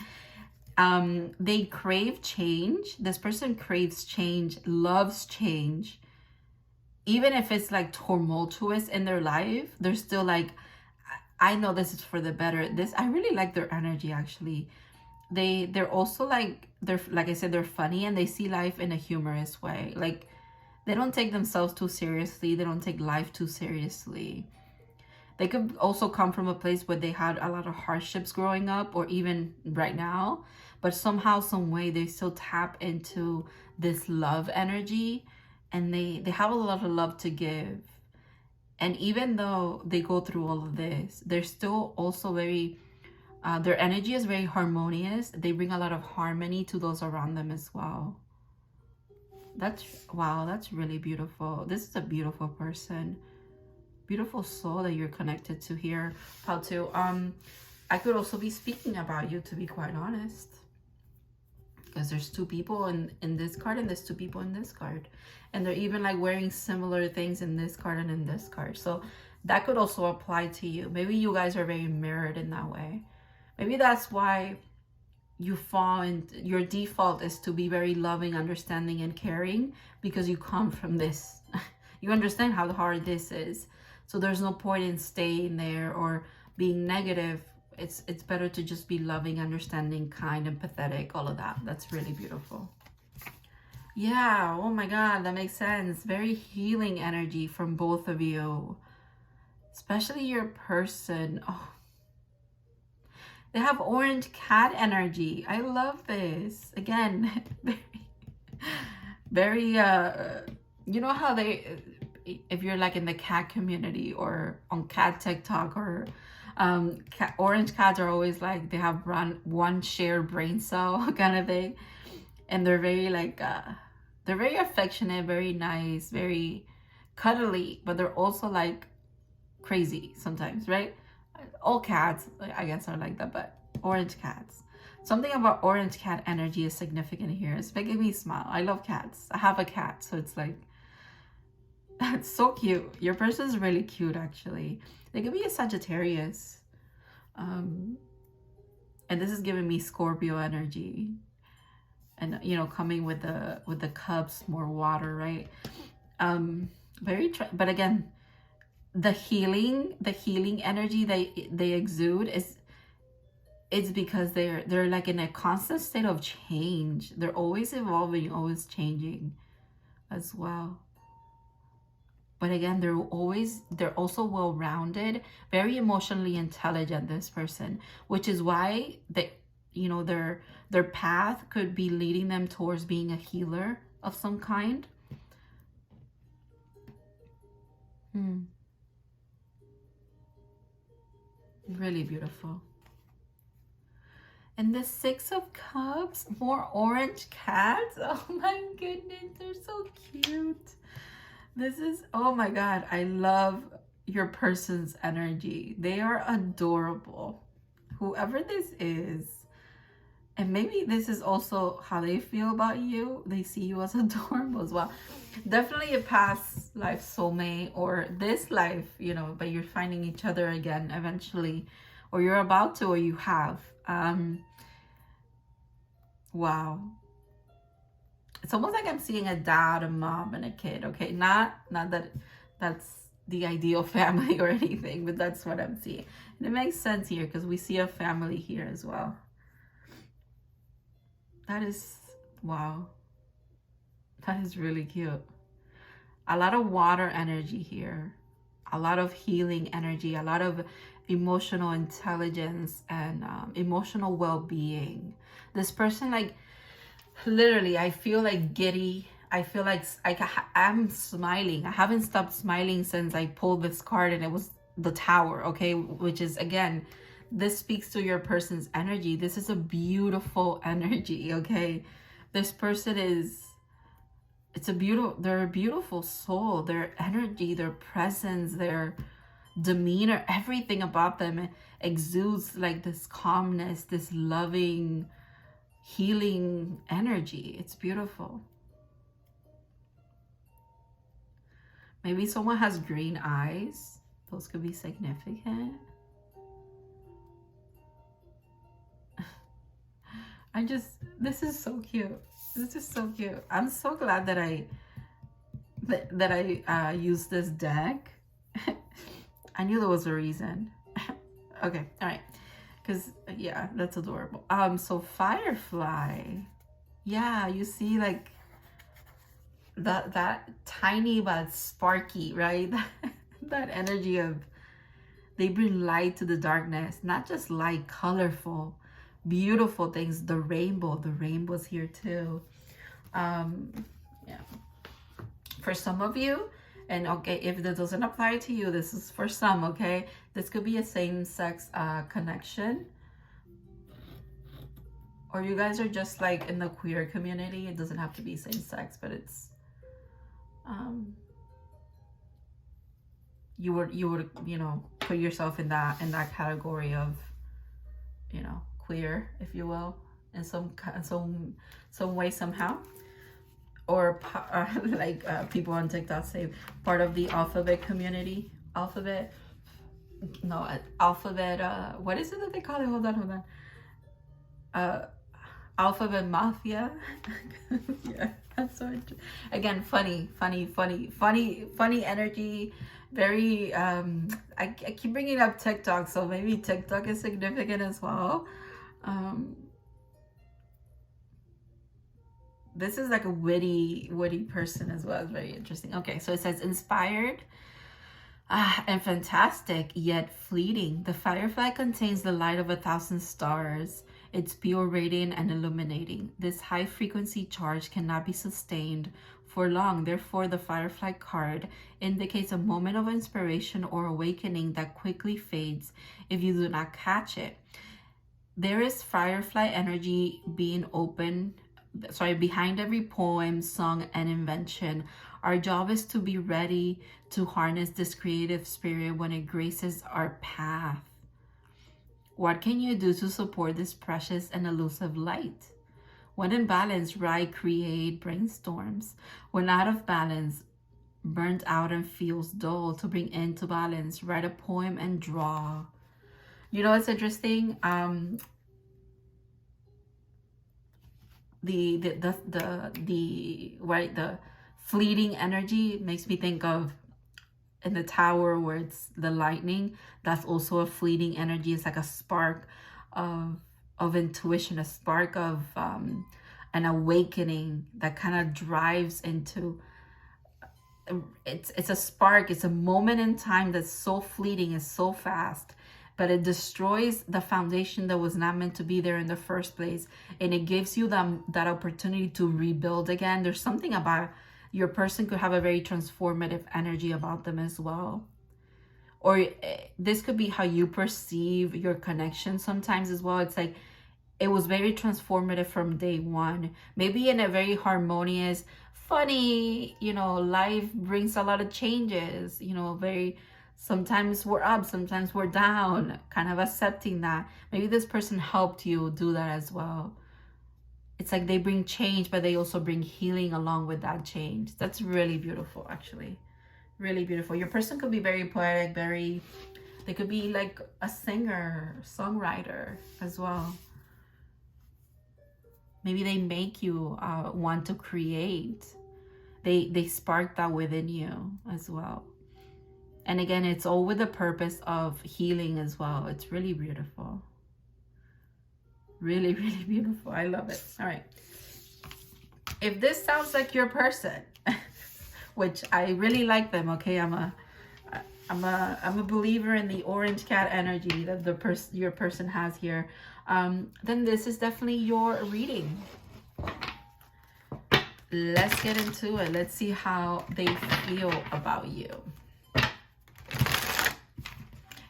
They crave change. This person craves change, loves change. Even if it's like tumultuous in their life, they're still like, I know this is for the better. I really like their energy, actually. They're also like, like I said, they're funny, and they see life in a humorous way. Like, they don't take themselves too seriously. They don't take life too seriously. They could also come from a place where they had a lot of hardships growing up, or even right now, but somehow, some way, they still tap into this love energy, and they have a lot of love to give. And even though they go through all of this, they're still also very, their energy is very harmonious. They bring a lot of harmony to those around them as well. Wow, that's really beautiful. This is a beautiful person. Beautiful soul that you're connected to here. How to, I could also be speaking about you, to be quite honest. Because there's two people in this card, and there's two people in this card. And they're even like wearing similar things in this card and in this card. So that could also apply to you. Maybe you guys are very mirrored in that way. Maybe that's why you fall, and your default is to be very loving, understanding, and caring, because you come from this. You understand how hard this is. So there's no point in staying there or being negative. It's better to just be loving, understanding, kind, empathetic, all of that. That's really beautiful. Yeah, oh my God, that makes sense. Very healing energy from both of you. Especially your person. Oh, they have orange cat energy. I love this. Again, very, you know how if you're like in the cat community or on cat TikTok, or orange cats are always like, they have one shared brain cell kind of thing. And they're very like, they're very affectionate, very nice, very cuddly, but they're also like crazy sometimes, right? All cats, I guess, are like that, but orange cats. Something about orange cat energy is significant here. It's making me smile. I love cats. I have a cat, so it's like, it's so cute. Your person's really cute, actually. They could be a Sagittarius. And this is giving me Scorpio energy. And, you know, coming with the cups, more water, right? But again, the healing energy they exude it's because they're like in a constant state of change. They're always evolving, always changing as well. But again, they're also well-rounded, very emotionally intelligent, this person, which is why their path could be leading them towards being a healer of some kind. Really beautiful. And the Six of Cups, more orange cats. Oh my goodness, they're so cute. This is, oh my God, I love your person's energy. They are adorable. Whoever this is. And maybe this is also how they feel about you. They see you as adorable as well. Definitely a past life soulmate, or this life, you know, but you're finding each other again eventually. Or you're about to, or you have. Wow. It's almost like I'm seeing a dad, a mom, and a kid, okay? Not that that's the ideal family or anything, but that's what I'm seeing. And it makes sense here because we see a family here as well. That is, wow. That is really cute. A lot of water energy here. A lot of healing energy. A lot of emotional intelligence and emotional well-being. This person, like, literally, I feel like giddy. I feel like I'm smiling. I haven't stopped smiling since I pulled this card, and it was the Tower, okay? Which is, again, this speaks to your person's energy. This is a beautiful energy, okay? This person is, they're a beautiful soul. Their energy, their presence, their demeanor, everything about them exudes like this calmness, this loving, healing energy. It's beautiful. Maybe someone has green eyes. Those could be significant. This is so cute. This is so cute. I'm so glad that I used this deck. I knew there was a reason. Okay, all right. Because, yeah, that's adorable. So Firefly. Yeah, you see, like, that tiny but sparky, right? That energy of, they bring light to the darkness. Not just light, colorful, beautiful things. The rainbow's here too. Yeah. For some of you, and okay, if that doesn't apply to you, this is for some, okay? This could be a same-sex connection. Or you guys are just like in the queer community. It doesn't have to be same-sex, but it's you would, you know, put yourself in that category of, you know, queer, if you will, in some way, somehow. Or like people on TikTok say, part of the alphabet community. Alphabet, what is it that they call it? Hold on. Alphabet mafia. Yeah, that's so interesting. Again, funny energy. Very I keep bringing up TikTok, so maybe TikTok is significant as well. This is like a witty person as well. It's very interesting. Okay, so it says inspired and fantastic, yet fleeting. The firefly contains the light of 1,000 stars. It's pure, radiant, and illuminating. This high frequency charge cannot be sustained for long. Therefore, the firefly card indicates a moment of inspiration or awakening that quickly fades if you do not catch it. There is firefly energy behind every poem, song, and invention. Our job is to be ready to harness this creative spirit when it graces our path. What can you do to support this precious and elusive light? When in balance, write, create, brainstorms. When out of balance, burnt out and feels dull, to bring into balance, write a poem and draw. You know, it's interesting. The fleeting energy makes me think of in the tower where it's the lightning. That's also a fleeting energy. It's like a spark of intuition, a spark of an awakening that kind of drives into, it's a spark, it's a moment in time that's so fleeting, it's so fast, but it destroys the foundation that was not meant to be there in the first place, and it gives you that opportunity to rebuild again. There's something about your person could have a very transformative energy about them as well. Or this could be how you perceive your connection sometimes as well. It's like it was very transformative from day one. Maybe in a very harmonious, funny, you know, life brings a lot of changes, you know, sometimes we're up, sometimes we're down, kind of accepting that. Maybe this person helped you do that as well. It's like they bring change, but they also bring healing along with that change. That's really beautiful, actually. Really beautiful. Your person could be very poetic, they could be like a singer, songwriter as well. Maybe they make you want to create. They spark that within you as well. And again, it's all with the purpose of healing as well. It's really beautiful. Really, really beautiful. I love it. All right. If this sounds like your person, which I really like them, okay? I'm a believer in the orange cat energy that your person has here. Then this is definitely your reading. Let's get into it. Let's see how they feel about you.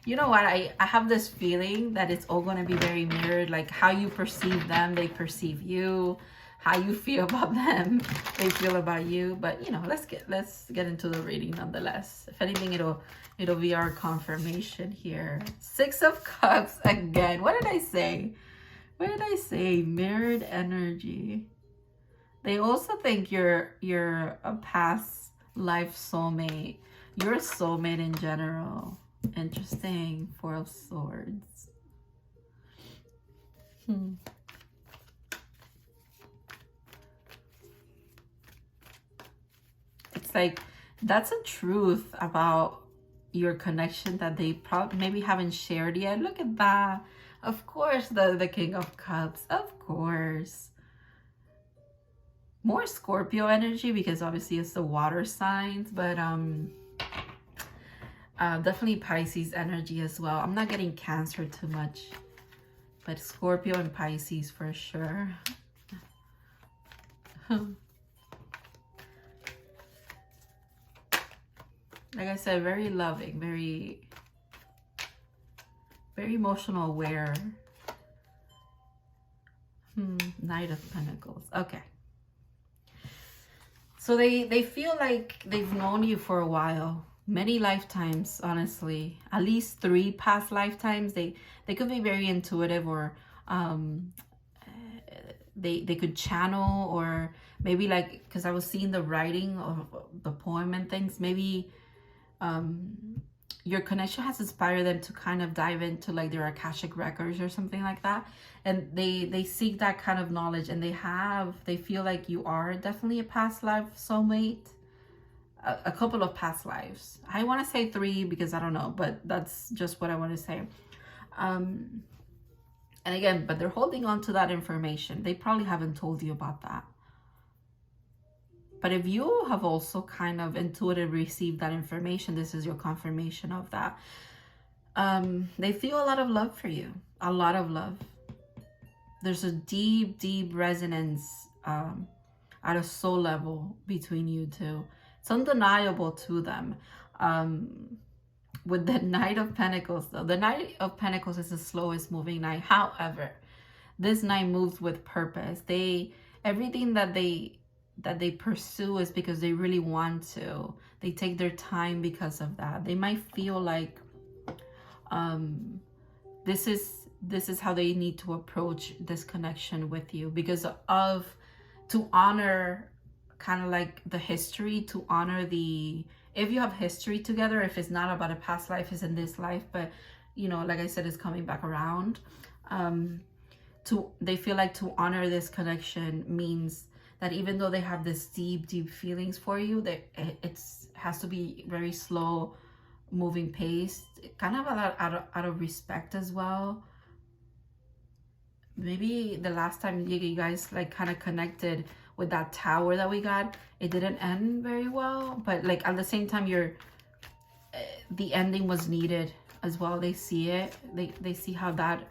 You know what? I have this feeling that it's all going to be very mirrored. Like how you perceive them, they perceive you. How you feel about them, they feel about you. But you know, let's get into the reading nonetheless. If anything, it'll be our confirmation here. 6 of Cups again. What did I say? What did I say? Mirrored energy. They also think you're a past life soulmate. You're a soulmate in general. Interesting. 4 of Swords. it's like that's a truth about your connection that they probably maybe haven't shared yet. Look at that. Of course, the King of Cups, of course. More Scorpio energy because obviously it's the water signs, but definitely Pisces energy as well. I'm not getting Cancer too much, but Scorpio and Pisces for sure. Like I said, very loving, very emotional aware. Knight of Pentacles. Okay. So they feel like they've known you for a while. Many lifetimes, honestly. At least 3 past lifetimes. They could be very intuitive, or they could channel, or maybe like, because I was seeing the writing of the poem and things, maybe your connection has inspired them to kind of dive into like their Akashic records or something like that, and they seek that kind of knowledge, and they feel like you are definitely a past life soulmate, a couple of past lives. I want to say 3 because I don't know, but that's just what I want to say. And again, but they're holding on to that information. They probably haven't told you about that. But if you have also kind of intuitively received that information, this is your confirmation of that. They feel a lot of love for you. A lot of love. There's a deep, deep resonance at a soul level between you two. It's undeniable to them. With the Knight of Pentacles, though, the Knight of Pentacles is the slowest moving knight. However, this knight moves with purpose. Everything that they pursue is because they really want to. They take their time because of that. They might feel like this is how they need to approach this connection with you, because of, to honor kind of like the history, to honor the, if you have history together, if it's not about a past life, it's in this life, but you know, like I said, it's coming back around. They feel like to honor this connection means that even though they have this deep, deep feelings for you, it has to be very slow moving pace, kind of out of respect as well. Maybe the last time you guys like kind of connected with that tower that we got, it didn't end very well, but like at the same time, the ending was needed as well. They see it. They see how that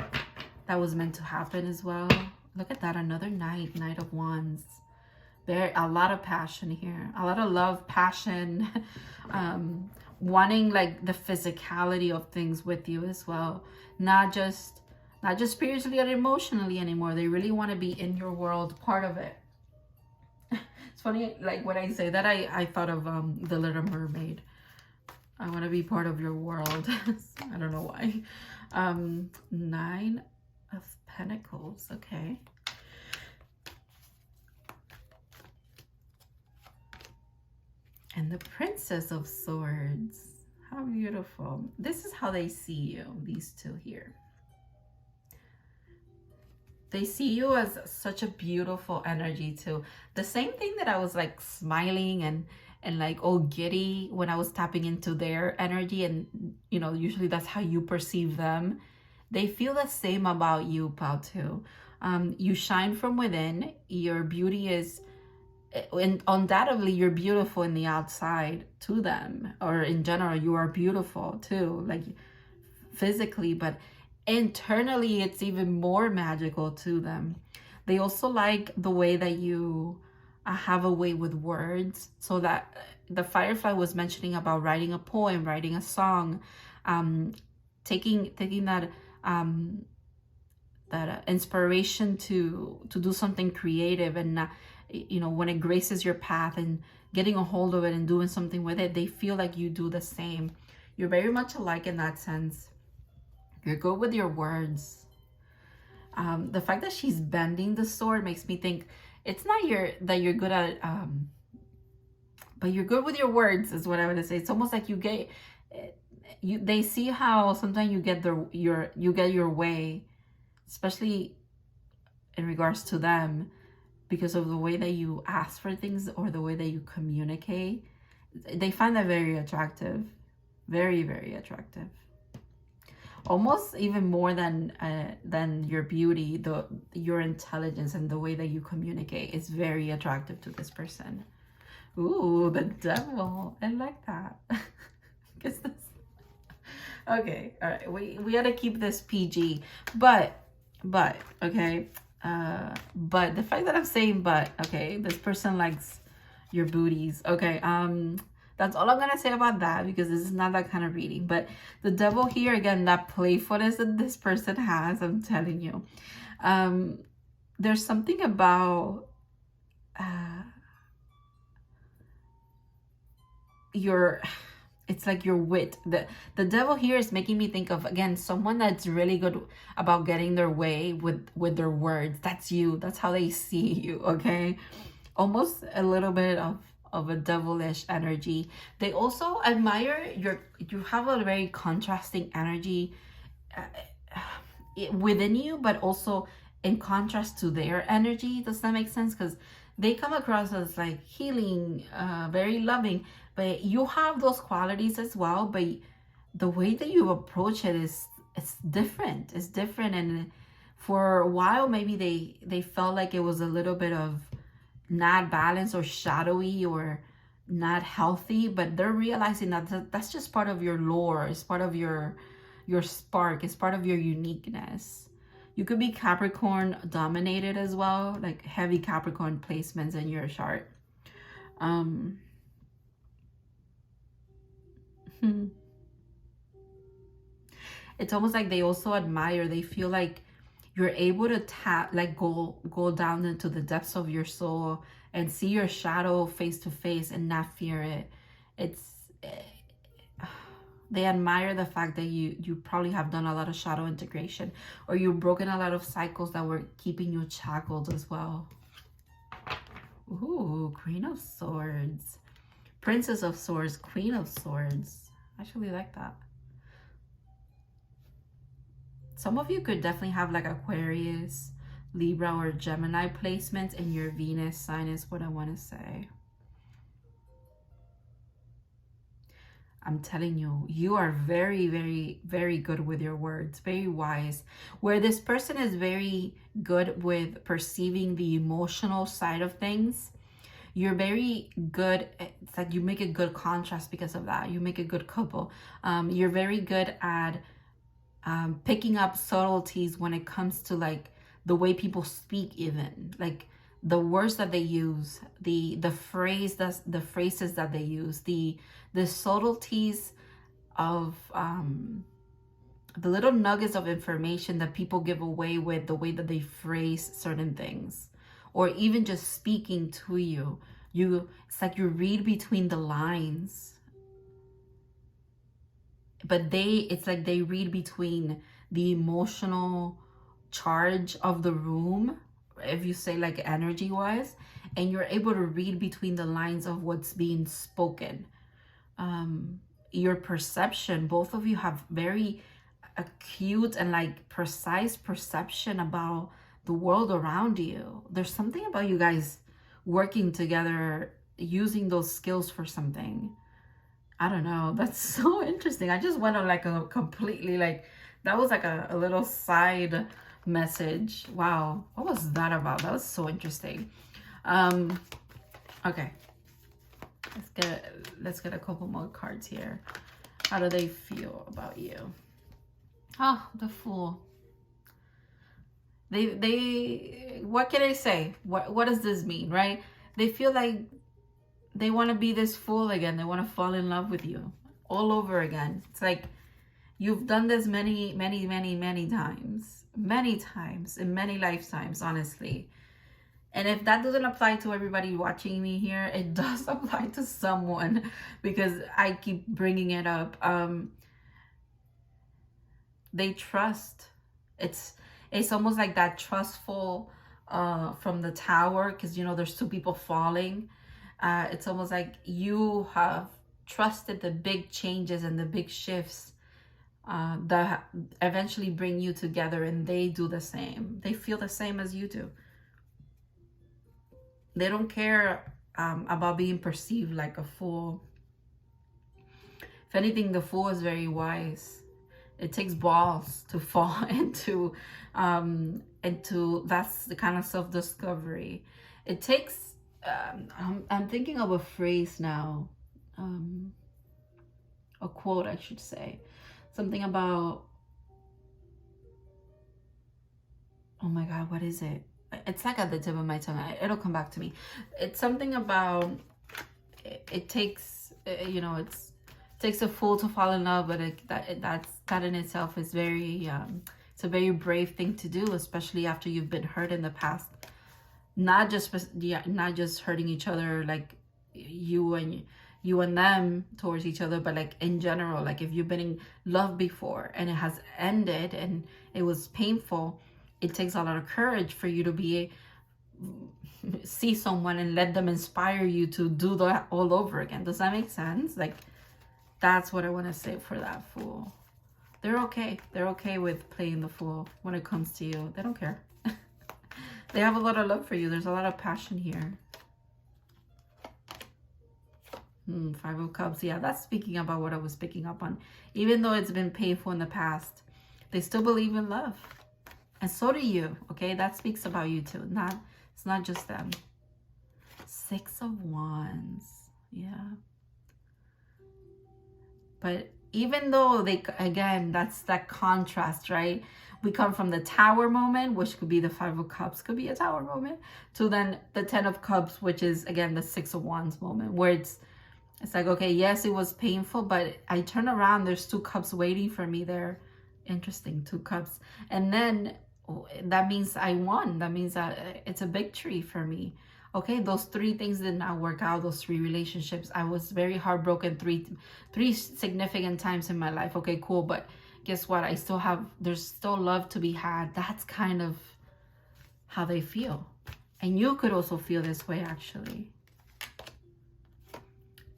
was meant to happen as well. Look at that, another Knight of Wands. A lot of passion here, a lot of love, passion, wanting like the physicality of things with you as well, not just spiritually or emotionally anymore. They really want to be in your world, part of it. It's funny, like when I say that, I thought of the Little Mermaid. I want to be part of your world. I don't know why. 9 of Pentacles. Okay. And the Princess of Swords. How beautiful. This is how they see you, these two here. They see you as such a beautiful energy too. The same thing that I was like smiling and like all giddy when I was tapping into their energy, and you know, usually that's how you perceive them. They feel the same about you, Pao, too. You shine from within. Your beauty is, and undoubtedly you're beautiful in the outside to them, or in general you are beautiful too, like physically, but internally it's even more magical to them. They also like the way that you have a way with words, so that the Firefly was mentioning about writing a poem, writing a song, taking that inspiration to do something creative, and you know, when it graces your path and getting a hold of it and doing something with it, they feel like you do the same. You're very much alike in that sense. You're good with your words. The fact that she's bending the sword makes me think it's not that you're good at, but you're good with your words is what I would say. It's almost like they see how sometimes you get your way, especially in regards to them, because of the way that you ask for things or the way that you communicate. they find that very attractive. Very, very attractive. Almost even more than your beauty, your intelligence and the way that you communicate is very attractive to this person. Ooh, the devil. I like that. Guess this. Okay, all right. We gotta keep this PG, but okay. But the fact that I'm saying but, okay, this person likes your booties. Okay, that's all I'm gonna say about that, because this is not that kind of reading. But the devil here, again, that playfulness that this person has, I'm telling you. There's something about it's like your wit. The devil here is making me think of, again, someone that's really good about getting their way with their words. That's you. That's how they see you, okay? Almost a little bit of a devilish energy. They also admire you have a very contrasting energy within you, but also in contrast to their energy. Does that make sense? Because they come across as like healing, very loving, but you have those qualities as well. But the way that you approach it it's different. It's different. And for a while, maybe they felt like it was a little bit of not balanced or shadowy or not healthy, but they're realizing that that's just part of your lore. It's part of your spark. It's part of your uniqueness. You could be Capricorn dominated as well, like heavy Capricorn placements in your chart. It's almost like they also admire, they feel like you're able to tap, like go down into the depths of your soul and see your shadow face to face and not fear it. They admire the fact that you probably have done a lot of shadow integration, or you've broken a lot of cycles that were keeping you shackled as well. Ooh, Queen of Swords, Princess of Swords, Queen of Swords. I actually like that. Some of you could definitely have like Aquarius, Libra, or Gemini placements in your Venus sign is what I want to say. I'm telling you, you are very, very, very good with your words, very wise. Where this person is very good with perceiving the emotional side of things, you're very good. It's like you make a good contrast because of that. You make a good couple. You're very good at picking up subtleties when it comes to like the way people speak, even like the words that they use, the phrases that they use, the subtleties of the little nuggets of information that people give away with the way that they phrase certain things, or even just speaking to you. It's like you read between the lines. But it's like they read between the emotional charge of the room, if you say like energy wise, and you're able to read between the lines of what's being spoken. Your perception, both of you have very acute and like precise perception about the world around you. There's something about you guys working together, using those skills for something. I don't know. That's so interesting. I just went on like a completely like, that was like a little side message. Wow. What was that about? That was so interesting. Okay. Let's get a couple more cards here. How do they feel about you? Oh, the Fool. They what can I say? What does this mean, right? They feel like they want to be this fool again. They want to fall in love with you all over again. It's like you've done this many times. Many times in many lifetimes, honestly. And if that doesn't apply to everybody watching me here, it does apply to someone, because I keep bringing it up. They trust. It's almost like that trustful from the tower, because you know there's two people falling. It's almost like you have trusted the big changes and the big shifts that eventually bring you together, and they do the same. They feel the same as you do. They don't care about being perceived like a fool. If anything, the Fool is very wise. It takes balls to fall into that's the kind of self-discovery. It takes, I'm thinking of a phrase now, a quote, I should say. Something about, oh my God, what is it? It's like at the tip of my tongue. It'll come back to me. It's something about, it takes, you know, it takes a fool to fall in love, but that in itself is very, it's a very brave thing to do, especially after you've been hurt in the past. Not just hurting each other, like you and them towards each other, but like in general, like if you've been in love before and it has ended and it was painful, it takes a lot of courage for you to see someone and let them inspire you to do that all over again. Does that make sense? Like, that's what I want to say for that Fool. They're okay. They're okay with playing the fool when it comes to you. They don't care. They have a lot of love for you. There's a lot of passion here. Five of Cups. Yeah, that's speaking about what I was picking up on. Even though it's been painful in the past, they still believe in love. And so do you, okay? That speaks about you too. It's not just them. Six of Wands. Yeah. But even though again, that's that contrast, right? We come from the Tower moment, which could be the Five of Cups, could be a Tower moment, to then the Ten of Cups, which is, again, the Six of Wands moment, where it's like, okay, yes, it was painful, but I turn around, there's two cups waiting for me there. Interesting, two cups. And then that means I won. That means that it's a victory for me. Okay, those three things did not work out, those three relationships. I was very heartbroken three significant times in my life. Okay, cool, but guess what? There's still love to be had. That's kind of how they feel. And you could also feel this way, actually.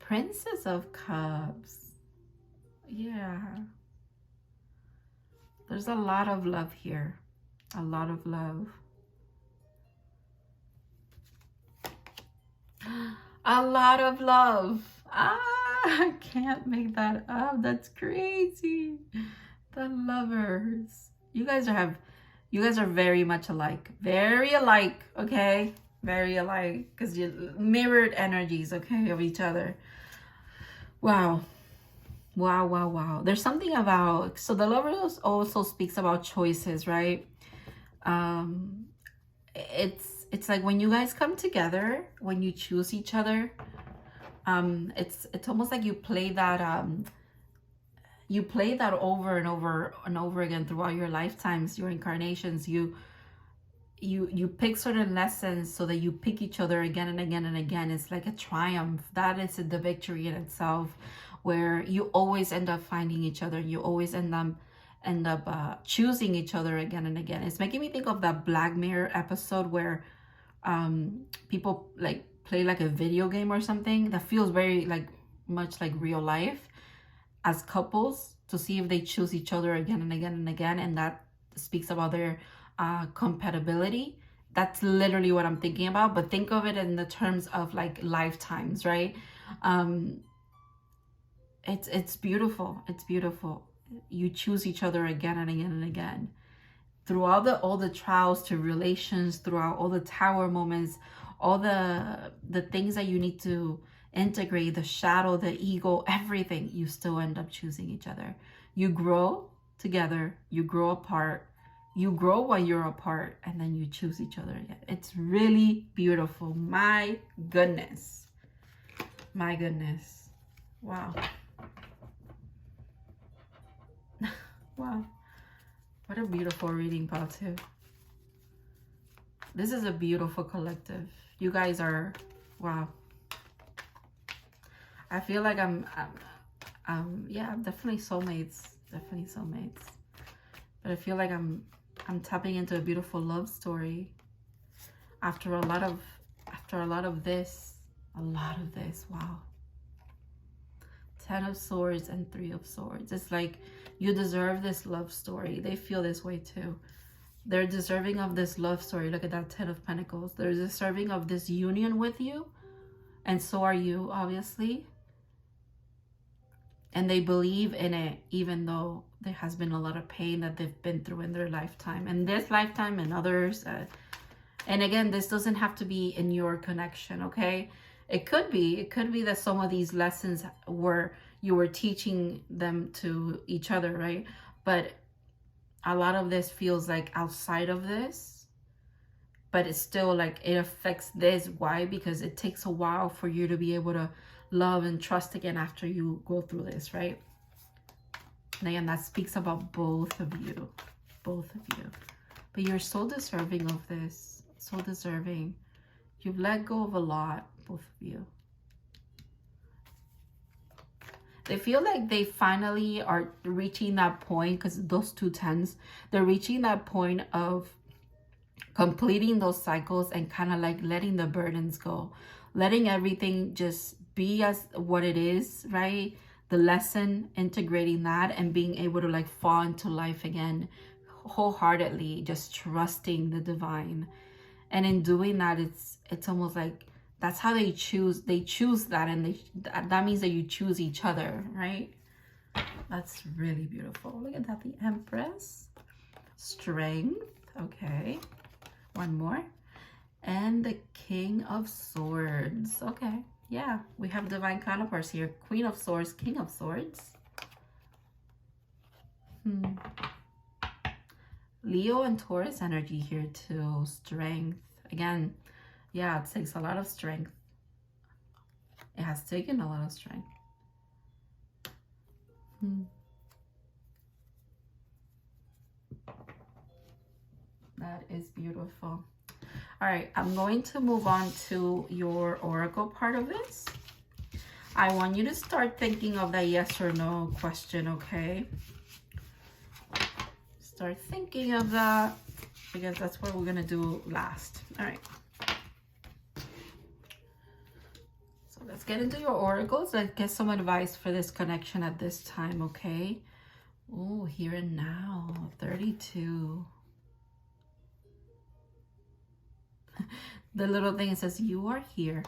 Princess of Cups. Yeah. There's a lot of love here. A lot of love. A lot of love. I can't make that up. That's crazy. The Lovers. You guys are very much alike. Very alike, okay? Very alike. Because you mirrored energies, okay, of each other. Wow. Wow, wow, wow. There's something about, so the Lovers also speaks about choices, right? It's like when you guys come together, when you choose each other, it's almost like you play that over and over and over again throughout your lifetimes, your incarnations. You pick certain lessons so that you pick each other again and again and again. It's like a triumph. That is the victory in itself, where you always end up finding each other. You always end up choosing each other again and again. It's making me think of that Black Mirror episode where people like play like a video game or something that feels very much like real life as couples, to see if they choose each other again and again and again, and that speaks about their compatibility. That's literally what I'm thinking about, but think of it in the terms of like lifetimes, right? It's beautiful. It's beautiful. You choose each other again and again and again throughout all the trials to relations, throughout all the Tower moments, all the things that you need to integrate, the shadow, the ego, everything. You still end up choosing each other. You grow together, you grow apart, you grow while you're apart, and then you choose each other again. It's really beautiful. My goodness. My goodness. Wow. Wow. What a beautiful reading, pal, too. This is a beautiful collective. You guys are, wow. I feel like yeah, definitely soulmates. Definitely soulmates. But I feel like I'm tapping into a beautiful love story after a lot of this. Wow. 10 of Swords and 3 of Swords. It's like you deserve this love story. They feel this way too. They're deserving of this love story. Look at that 10 of Pentacles. They're deserving of this union with you. And so are you, obviously. and they believe in it, even though there has been a lot of pain that they've been through in their lifetime, and this lifetime and others. And again, this doesn't have to be in your connection, okay? It could be that some of these lessons were, you were teaching them to each other, right? But a lot of this feels like outside of this, but it's still like it affects this. Why? Because it takes a while for you to be able to love and trust again after you go through this, right? And again, that speaks about both of you. But you're so deserving of this, so deserving. You've let go of a lot, both of you. They feel like they finally are reaching that point, because those two tens, they're reaching that point of completing those cycles and kind of like letting the burdens go, letting everything just be as what it is, right? The lesson, integrating that and being able to like fall into life again wholeheartedly, just trusting the divine. And in doing that, it's almost like that's how they choose that, and that means that you choose each other, right? That's really beautiful. Look at that, the Empress, strength. Okay, one more, and the King of Swords. Okay, yeah, we have divine counterparts here. Queen of Swords, King of Swords. Leo and Taurus energy here too. Strength. Again, yeah, it takes a lot of strength. It has taken a lot of strength. That is beautiful. All right, I'm going to move on to your oracle part of this. I want you to start thinking of that yes or no question, okay? Start thinking of that, because that's what we're gonna do last. All right. So let's get into your oracles. Let's get some advice for this connection at this time, okay? Oh, here and now, 32. The little thing says, you are here.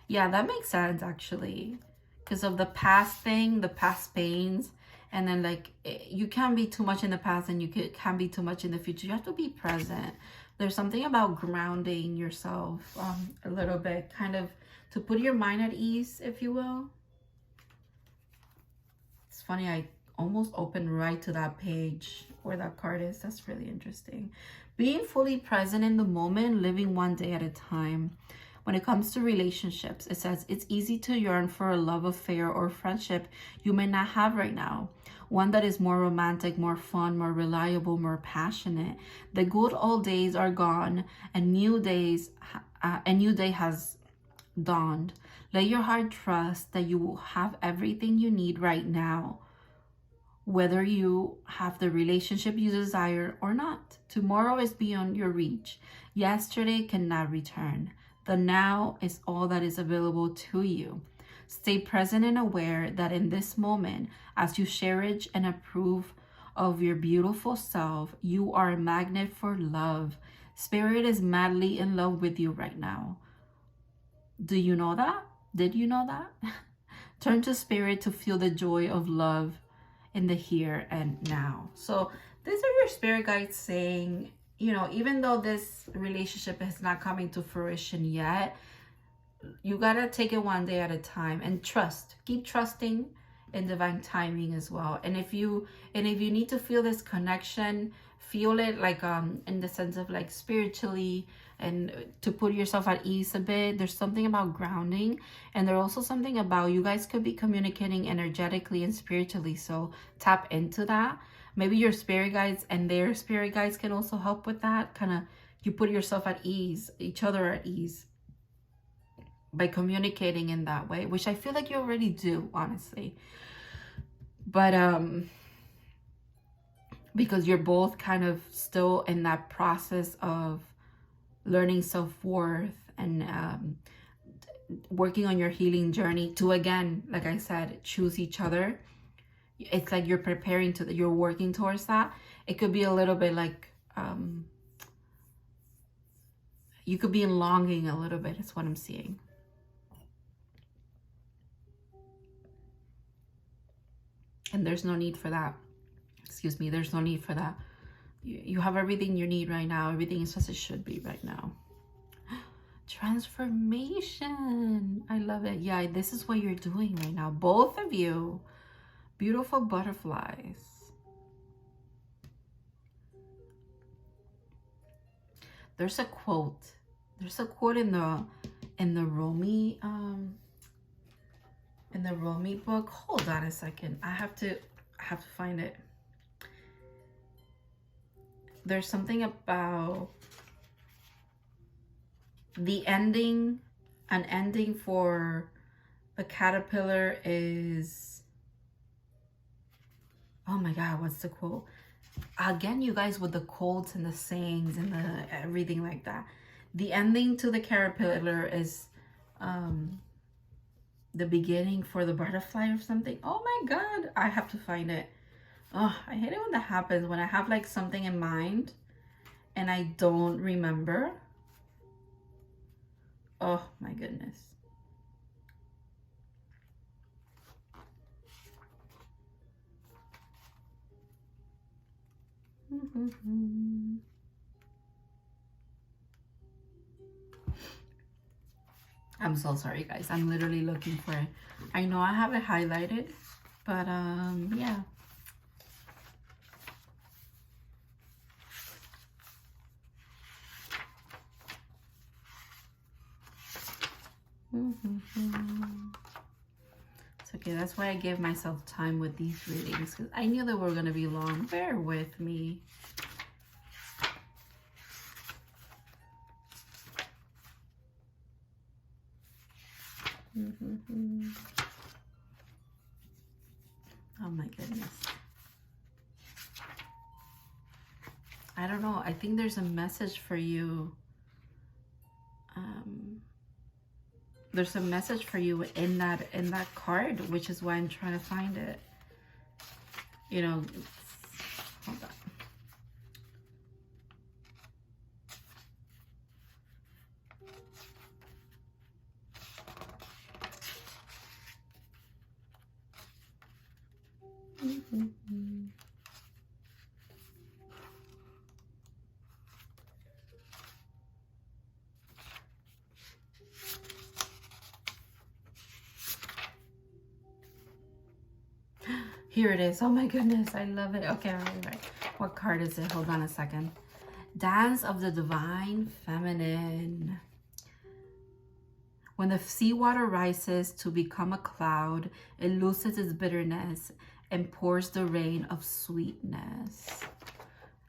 Yeah, that makes sense actually, because of the past thing, the past pains. And then like you can't be too much in the past, and you can't be too much in the future. You have to be present. There's something about grounding yourself a little bit, kind of to put your mind at ease, if you will. It's funny, I almost opened right to that page where that card is. That's really interesting. Being fully present in the moment, living one day at a time. When it comes to relationships, it says it's easy to yearn for a love affair or friendship you may not have right now. One that is more romantic, more fun, more reliable, more passionate. The good old days are gone, and a new day has dawned. Let your heart trust that you will have everything you need right now, whether you have the relationship you desire or not. Tomorrow is beyond your reach. Yesterday cannot return. The now is all that is available to you. Stay present and aware that in this moment, as you cherish and approve of your beautiful self, you are a magnet for love. Spirit is madly in love with you right now. Do you know that? Did you know that? Turn to Spirit to feel the joy of love in the here and now. So these are your spirit guides saying, you know, even though this relationship is not coming to fruition yet, you gotta take it one day at a time and trust. Keep trusting in divine timing as well. And if you need to feel this connection, feel it like in the sense of like spiritually, and to put yourself at ease a bit. There's something about grounding, and there's also something about you guys could be communicating energetically and spiritually, so tap into that. Maybe your spirit guides and their spirit guides can also help with that. Kind of, you put yourself at ease, each other at ease, by communicating in that way, which I feel like you already do, honestly. But because you're both kind of still in that process of learning self-worth and working on your healing journey to, again, like I said, choose each other. It's like you're preparing to, you're working towards that. It could be a little bit like you could be in longing a little bit, is what I'm seeing. And there's no need for that. Excuse me, there's no need for that. You have everything you need right now. Everything is as it should be right now. Transformation. I love it. Yeah, this is what you're doing right now. Both of you. Beautiful butterflies. There's a quote. There's a quote in the Romy book. Hold on a second. I have to find it. There's something about the ending. An ending for the caterpillar is, oh my God, what's the quote? Again, you guys, with the quotes and the sayings and the everything like that. The ending to the caterpillar is the beginning for the butterfly or something. Oh my God, I have to find it. Oh, I hate it when that happens, when I have like something in mind and I don't remember. Oh my goodness. I'm so sorry, guys. I'm literally looking for it. I know I have it highlighted, but yeah. It's okay. That's why I gave myself time with these readings, because I knew they were going to be long. Bear with me. Oh my goodness. I don't know. I think there's a message for you. There's a message for you in that card, which is why I'm trying to find it. You know, hold on. Here it is. Oh my goodness, I love it. Okay, all right. What card is it? Hold on a second. Dance of the Divine Feminine. When the seawater rises to become a cloud, it loses its bitterness and pours the rain of sweetness.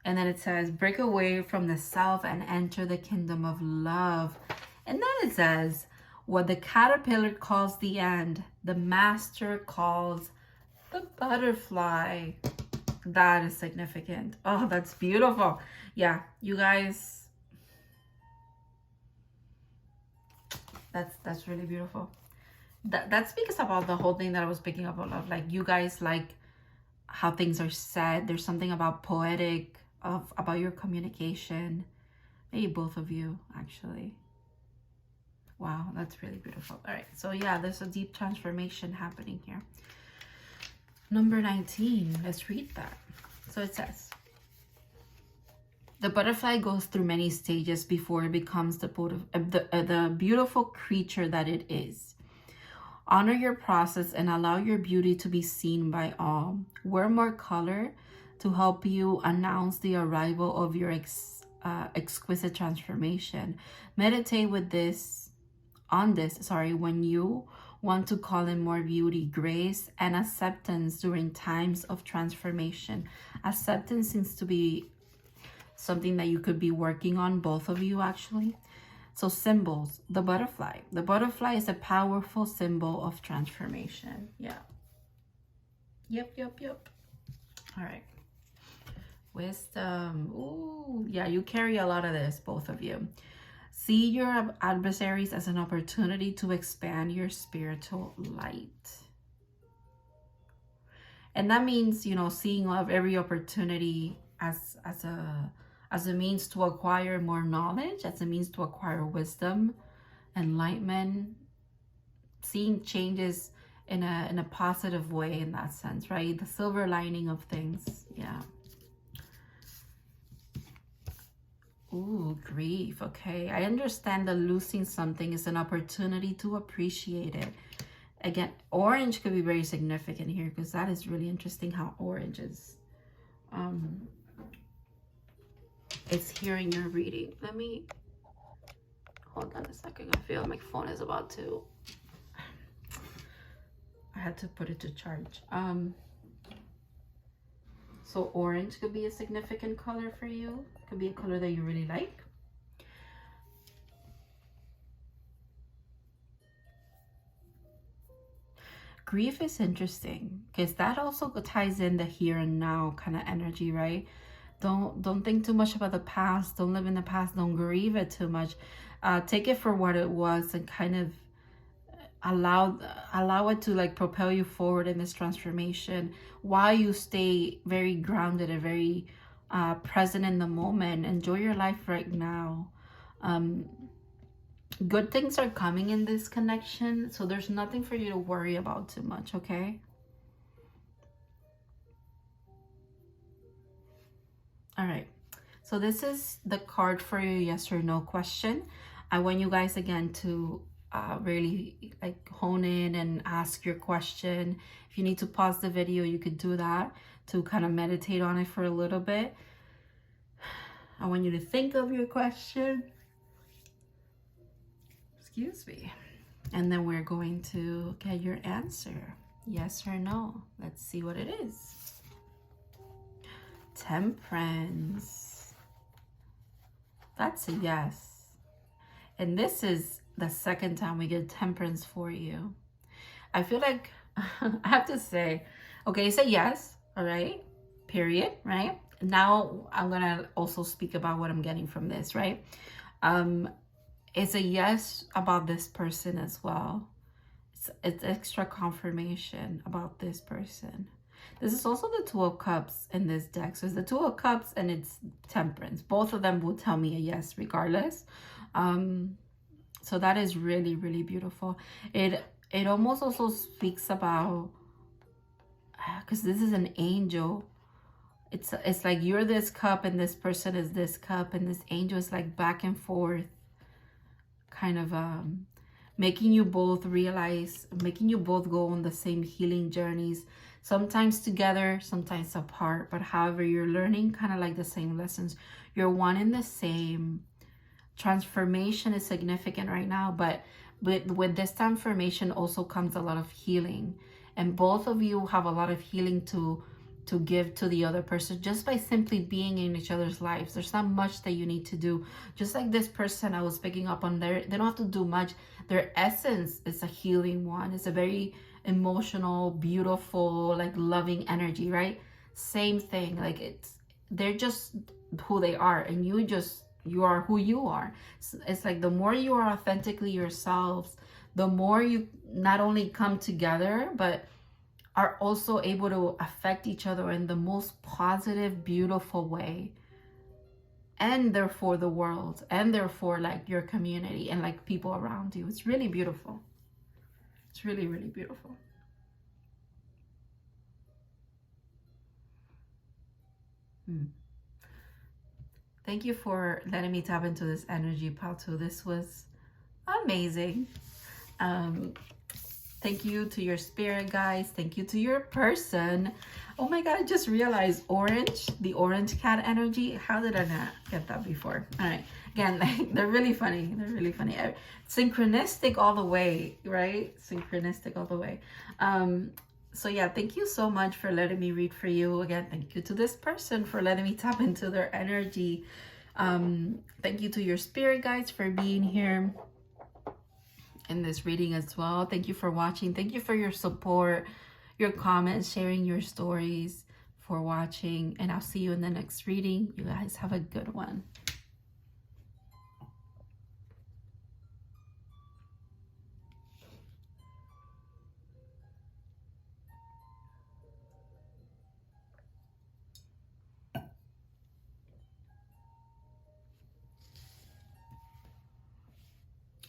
And then it says, break away from the self and enter the kingdom of love. And then it says, what the caterpillar calls the end, the master calls the butterfly. That is significant. Oh, that's beautiful. Yeah, you guys, that's really beautiful. That speaks about the whole thing that I was picking up on, of like, you guys like how things are said. There's something about poetic, about your communication. Maybe both of you, actually. Wow, that's really beautiful. All right, so yeah, there's a deep transformation happening here. Number 19, let's read that. So it says, the butterfly goes through many stages before it becomes the beautiful creature that it is. Honor your process and allow your beauty to be seen by all. Wear more color to help you announce the arrival of your exquisite transformation. Meditate on this, when you want to call in more beauty, grace, and acceptance during times of transformation. Acceptance seems to be something that you could be working on, both of you actually. So symbols, the butterfly. The butterfly is a powerful symbol of transformation. Yeah. Yep. All right. Wisdom. Ooh, yeah, you carry a lot of this, both of you. See your adversaries as an opportunity to expand your spiritual light. And that means, you know, seeing every opportunity as a means to acquire more knowledge, as a means to acquire wisdom, enlightenment, seeing changes in a positive way in that sense, right? The silver lining of things. Yeah. Ooh, grief. Okay, I understand that losing something is an opportunity to appreciate it. Again, orange could be very significant here, because that is really interesting how orange is it's here in your reading. Let me hold on a second. I feel my phone is about to, I had to put it to charge. So orange could be a significant color for you. Could be a color that you really like. Grief is interesting because that also ties in the here and now kind of energy, right? Don't think too much about the past. Don't live in the past. Don't grieve it too much. Take it for what it was and kind of allow it to like propel you forward in this transformation while you stay very grounded and very present in the moment. Enjoy your life right now. Good things are coming in this connection, so there's nothing for you to worry about too much, okay? All right, so this is the card for your yes or no question. I want you guys again to really like hone in and ask your question. If you need to pause the video, you could do that to kind of meditate on it for a little bit. I want you to think of your question. Excuse me. And then we're going to get your answer. Yes or no. Let's see what it is. Temperance. That's a yes. And this is the second time we get temperance for you. I feel like I have to say, okay, it's a yes, all right, period, right? Now I'm gonna also speak about what I'm getting from this, right? It's a yes about this person as well. It's extra confirmation about this person. This is also the Two of Cups in this deck. So it's the Two of Cups and it's Temperance. Both of them will tell me a yes regardless. So that is really, really beautiful. It almost also speaks about, because this is an angel. It's like you're this cup and this person is this cup, and this angel is like back and forth, kind of making you both realize, making you both go on the same healing journeys, sometimes together, sometimes apart, but however you're learning kind of like the same lessons. You're one in the same. Transformation is significant right now, but with this transformation also comes a lot of healing, and both of you have a lot of healing to give to the other person just by simply being in each other's lives. There's not much that you need to do. Just like this person I was picking up on, they don't have to do much. Their essence is a healing one. It's a very emotional, beautiful, like loving energy, right? Same thing. Like they're just who they are, and you are who you are. It's like the more you are authentically yourselves, the more you not only come together, but are also able to affect each other in the most positive, beautiful way. And therefore the world, and therefore like your community and like people around you. It's really beautiful. It's really, really beautiful. Thank you for letting me tap into this energy, Patu. This was amazing. Thank you to your spirit guys. Thank you to your person. Oh my God, I just realized orange, the orange cat energy. How did I not get that before? All right. Again, like, they're really funny. They're really funny. Synchronistic all the way, right? Synchronistic all the way. So yeah, thank you so much for letting me read for you. Again, thank you to this person for letting me tap into their energy. Thank you to your spirit guides for being here in this reading as well. Thank you for watching. Thank you for your support, your comments, sharing your stories, for watching, and I'll see you in the next reading. You guys have a good one.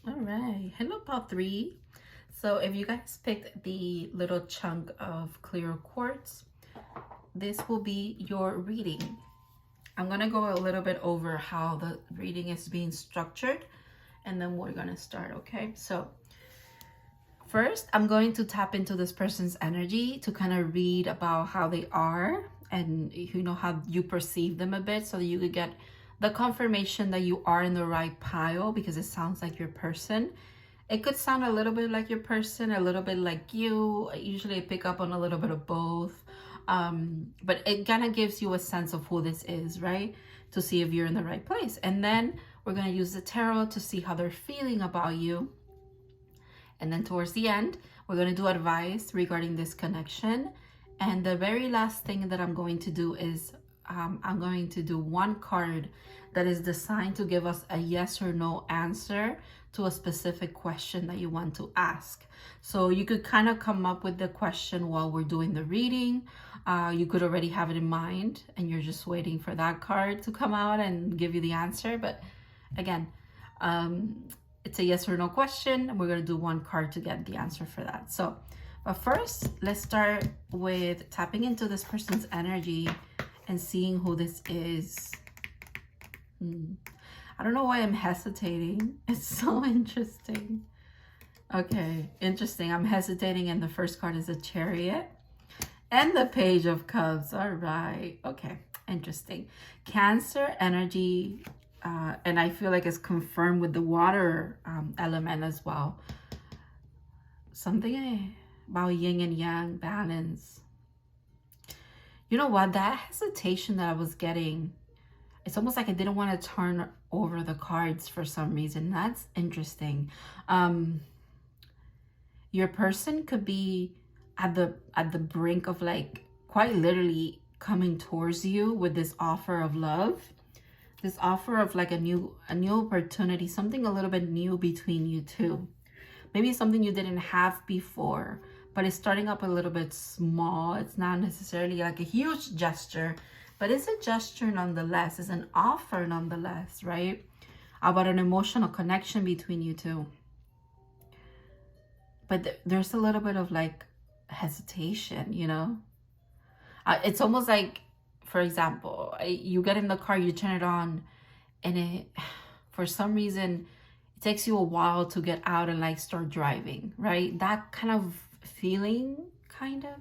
All right, hello, Paul 3. So if you guys picked the little chunk of clear quartz, this will be your reading. I'm going to go a little bit over how the reading is being structured, and then we're going to start, okay? So first, I'm going to tap into this person's energy to kind of read about how they are and, you know, how you perceive them a bit, so that you could get the confirmation that you are in the right pile, because it sounds like your person. It could sound a little bit like your person, a little bit like you. Usually I pick up on a little bit of both. But it kind of gives you a sense of who this is, right? To see if you're in the right place. And then we're going to use the tarot to see how they're feeling about you. And then towards the end, we're going to do advice regarding this connection. And the very last thing that I'm going to do is I'm going to do one card that is designed to give us a yes or no answer to a specific question that you want to ask. So you could kind of come up with the question while we're doing the reading. You could already have it in mind and you're just waiting for that card to come out and give you the answer. But again, it's a yes or no question, and we're going to do one card to get the answer for that. So, but first, let's start with tapping into this person's energy and seeing who this is. I don't know why I'm hesitating. It's so interesting. Okay, interesting. I'm hesitating, and the first card is a Chariot and the Page of Cups. All right. Okay, interesting. Cancer energy, and I feel like it's confirmed with the water element as well. Something about yin and yang, balance. You know what? That hesitation that I was getting, it's almost like I didn't want to turn over the cards for some reason. That's interesting. Your person could be at the brink of, like, quite literally coming towards you with this offer of love, this offer of like a new opportunity, something a little bit new between you two. Maybe something you didn't have before, but it's starting up a little bit small. It's not necessarily like a huge gesture, but it's a gesture nonetheless. It's an offer nonetheless, right? About an emotional connection between you two. But there's a little bit of like hesitation, you know? It's almost like, for example, you get in the car, you turn it on, and it, for some reason, it takes you a while to get out and like start driving, right? That kind of feeling, kind of.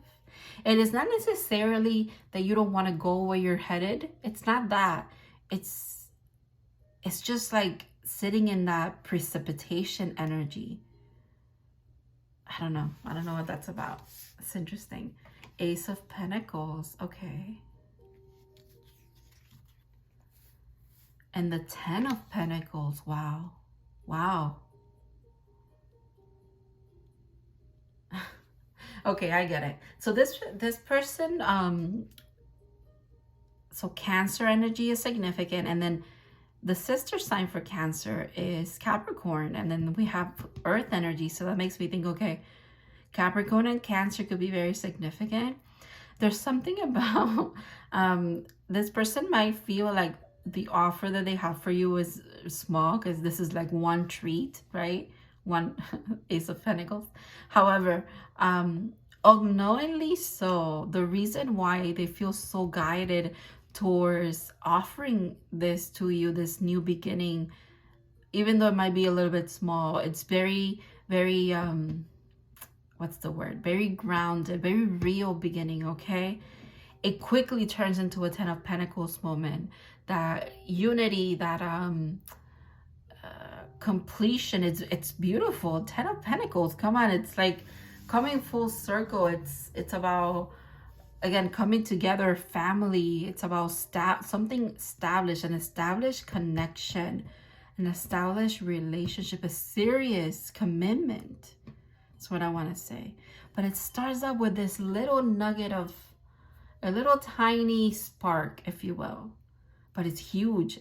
It is not necessarily that you don't want to go where you're headed. It's not that. It's just like sitting in that precipitation energy. I don't know what that's about. It's interesting. Ace of Pentacles. Okay. And the 10 of Pentacles. Wow. Wow. Okay, I get it. So this person, so Cancer energy is significant, and then the sister sign for Cancer is Capricorn, and then we have Earth energy. So that makes me think, okay, Capricorn and Cancer could be very significant. There's something about this person might feel like the offer that they have for you is small, because this is like one treat, right? One Ace of Pentacles. However, unknowingly so, the reason why they feel so guided towards offering this to you, this new beginning, even though it might be a little bit small, it's very, very, what's the word? Very grounded, very real beginning, okay? It quickly turns into a 10 of Pentacles moment. That unity, that completion, it's beautiful. 10 of Pentacles, come on, it's like coming full circle. It's about, again, coming together, family. It's about something established, an established connection, an established relationship, a serious commitment. That's what I want to say. But it starts up with this little nugget of a little tiny spark, if you will. But it's huge.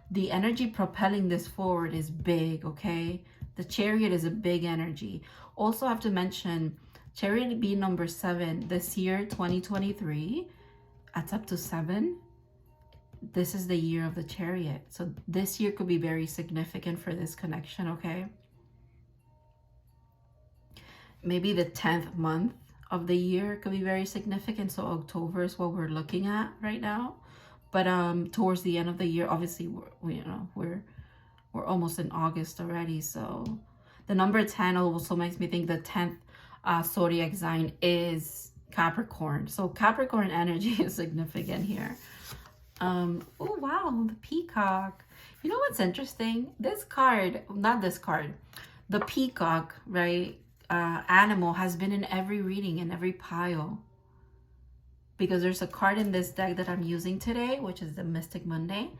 The energy propelling this forward is big, okay? The Chariot is a big energy. Also, I have to mention, Chariot being number 7 this year, 2023, that's up to 7. This is the year of the Chariot. So this year could be very significant for this connection, okay? maybe the 10th month of the year could be very significant. So October is what we're looking at right now. But towards the end of the year, obviously, we're almost in August already. So the number 10 also makes me think the 10th zodiac sign is Capricorn. So Capricorn energy is significant here. Oh, wow, the peacock. You know what's interesting? This card, not this card, the peacock, right, animal has been in every reading, in every pile. Because there's a card in this deck that I'm using today, which is the Mystic Monday,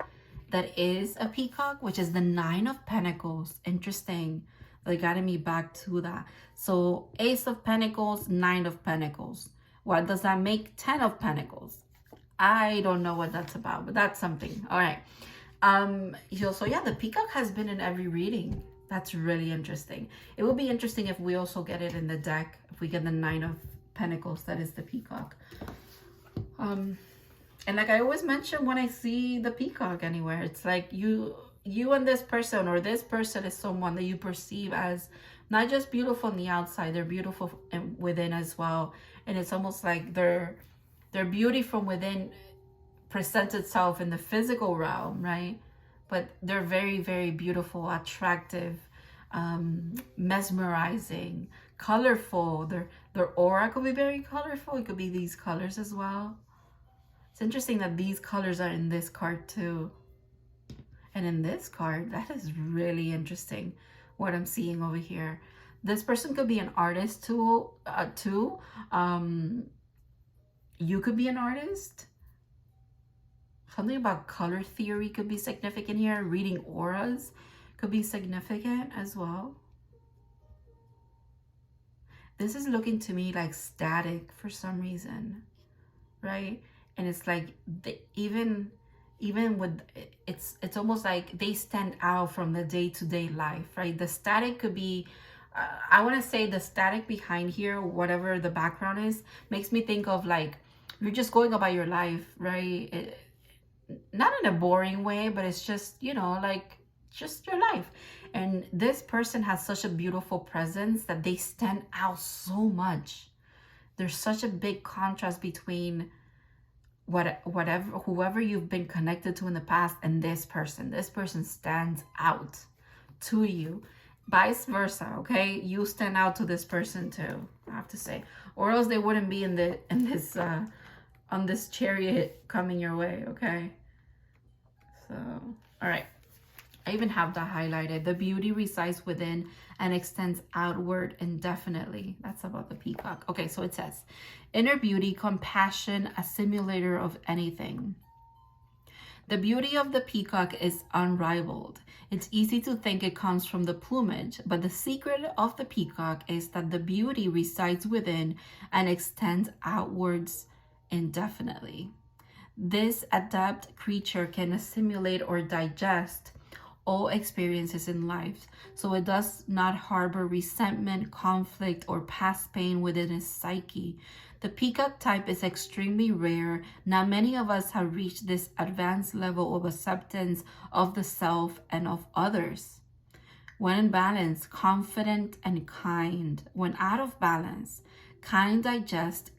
that is a peacock, which is the 9 of Pentacles. Interesting. They got me back to that. So Ace of Pentacles, 9 of Pentacles. What does that make? 10 of Pentacles. I don't know what that's about, but that's something. All right. So yeah, the peacock has been in every reading. That's really interesting. It would be interesting if we also get it in the deck, if we get the 9 of Pentacles, that is the peacock. And like I always mention, when I see the peacock anywhere, it's like you and this person, or this person is someone that you perceive as not just beautiful on the outside, they're beautiful within as well. And it's almost like their beauty from within presents itself in the physical realm, right? But they're very, very beautiful, attractive, mesmerizing, colorful. Their aura could be very colorful. It could be these colors as well. It's interesting that these colors are in this card too. And in this card, that is really interesting what I'm seeing over here. This person could be an artist too. You could be an artist. Something about color theory could be significant here. Reading auras could be significant as well. This is looking to me like static for some reason, right? And it's like even with it's almost like they stand out from the day-to-day life, right? The static could be I want to say the static behind here, whatever the background is, makes me think of like you're just going about your life, right? Not in a boring way, but it's just, you know, like just your life. And this person has such a beautiful presence that they stand out so much. There's such a big contrast between whoever you've been connected to in the past and this person. This person stands out to you. Vice versa, okay? You stand out to this person too, I have to say. Or else they wouldn't be on this chariot coming your way, okay? So, all right. I even have that highlighted. The beauty resides within and extends outward indefinitely. That's about the peacock. Okay, so it says, inner beauty, compassion, a simulator of anything. The beauty of the peacock is unrivaled. It's easy to think it comes from the plumage, but the secret of the peacock is that the beauty resides within and extends outwards indefinitely. This adept creature can assimilate or digest all experiences in life, so it does not harbor resentment, conflict, or past pain within its psyche. The peacock type is extremely rare. Not many of us have reached this advanced level of acceptance of the self and of others. When in balance, confident and kind. When out of balance, can't digest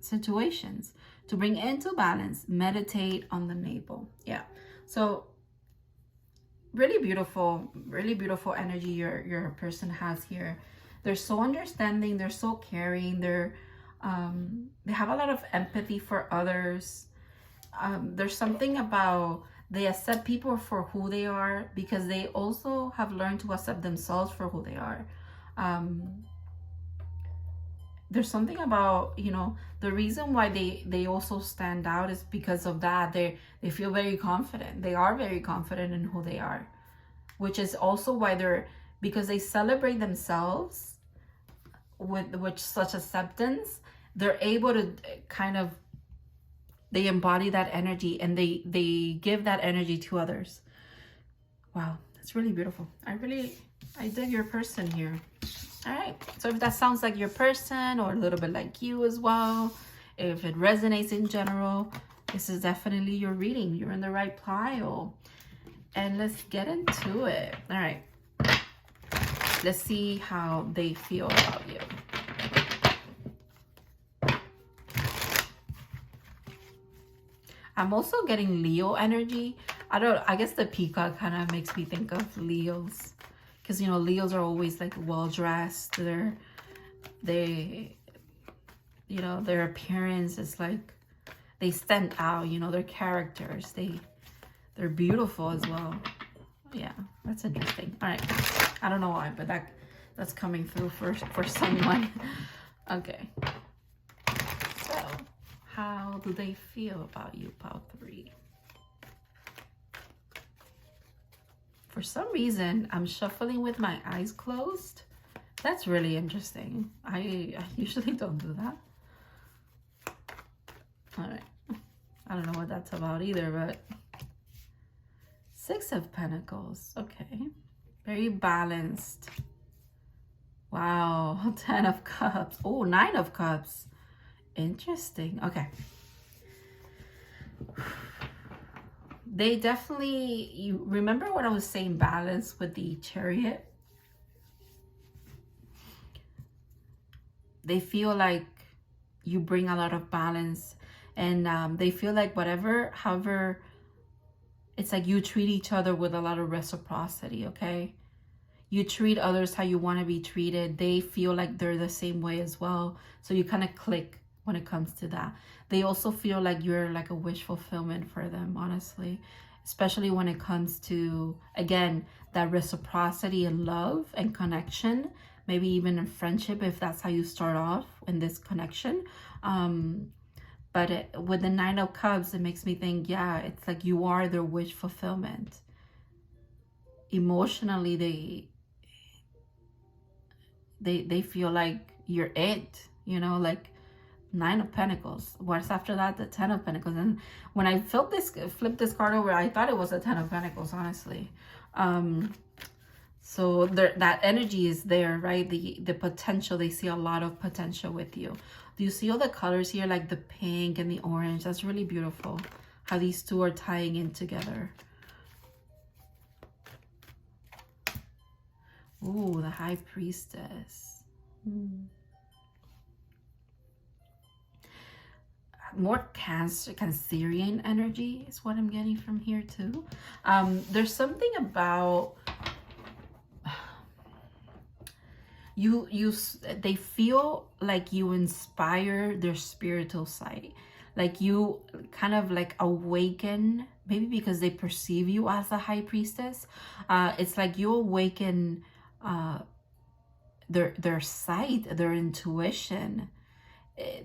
situations. To bring into balance, meditate on the navel. Yeah, so really beautiful energy your person has here. They're so understanding, they're so caring, they have a lot of empathy for others. There's something about they accept people for who they are because they also have learned to accept themselves for who they are. There's something about, you know, the reason why they also stand out is because of that. They feel very confident. They are very confident in who they are, which is also why because they celebrate themselves with such acceptance, they're able to kind of, they embody that energy and they give that energy to others. Wow, that's really beautiful. I dig your person here. All right, so if that sounds like your person or a little bit like you as well, if it resonates in general, this is definitely your reading. You're in the right pile. And let's get into it. All right. Let's see how they feel about you. I'm also getting Leo energy. I guess the peacock kind of makes me think of Leos. Because, you know, Leos are always like well-dressed. They, you know, their appearance is like, they stand out, you know, their characters. They're beautiful as well. Yeah, that's interesting. All right. I don't know why, but that's coming through for someone. Okay. So, how do they feel about you, pile 3? For some reason, I'm shuffling with my eyes closed. That's really interesting. I usually don't do that. All right. I don't know what that's about either, but 6 of Pentacles. Okay. Very balanced. Wow. 10 of Cups. Oh, 9 of Cups. Interesting. Okay. They definitely, you remember what I was saying, balance with the Chariot? They feel like you bring a lot of balance, and they feel like however, it's like you treat each other with a lot of reciprocity, okay? You treat others how you want to be treated. They feel like they're the same way as well. So you kind of click when it comes to that. They also feel like you're like a wish fulfillment for them, honestly, especially when it comes to, again, that reciprocity and love and connection, maybe even in friendship, if that's how you start off in this connection. But with the 9 of Cups, it makes me think, yeah, it's like you are their wish fulfillment. Emotionally, they feel like you're it, you know, like 9 of Pentacles. What's after that? The 10 of Pentacles. And when I flipped this card over, I thought it was a 10 of Pentacles, honestly. So that energy is there, right? The potential, they see a lot of potential with you. Do you see all the colors here, like the pink and the orange? That's really beautiful, how these two are tying in together. Ooh, the High Priestess. More Cancerian energy is what I'm getting from here too. There's something about they feel like you inspire their spiritual side, like you kind of like awaken, maybe because they perceive you as a High Priestess. It's like you awaken their sight, their intuition.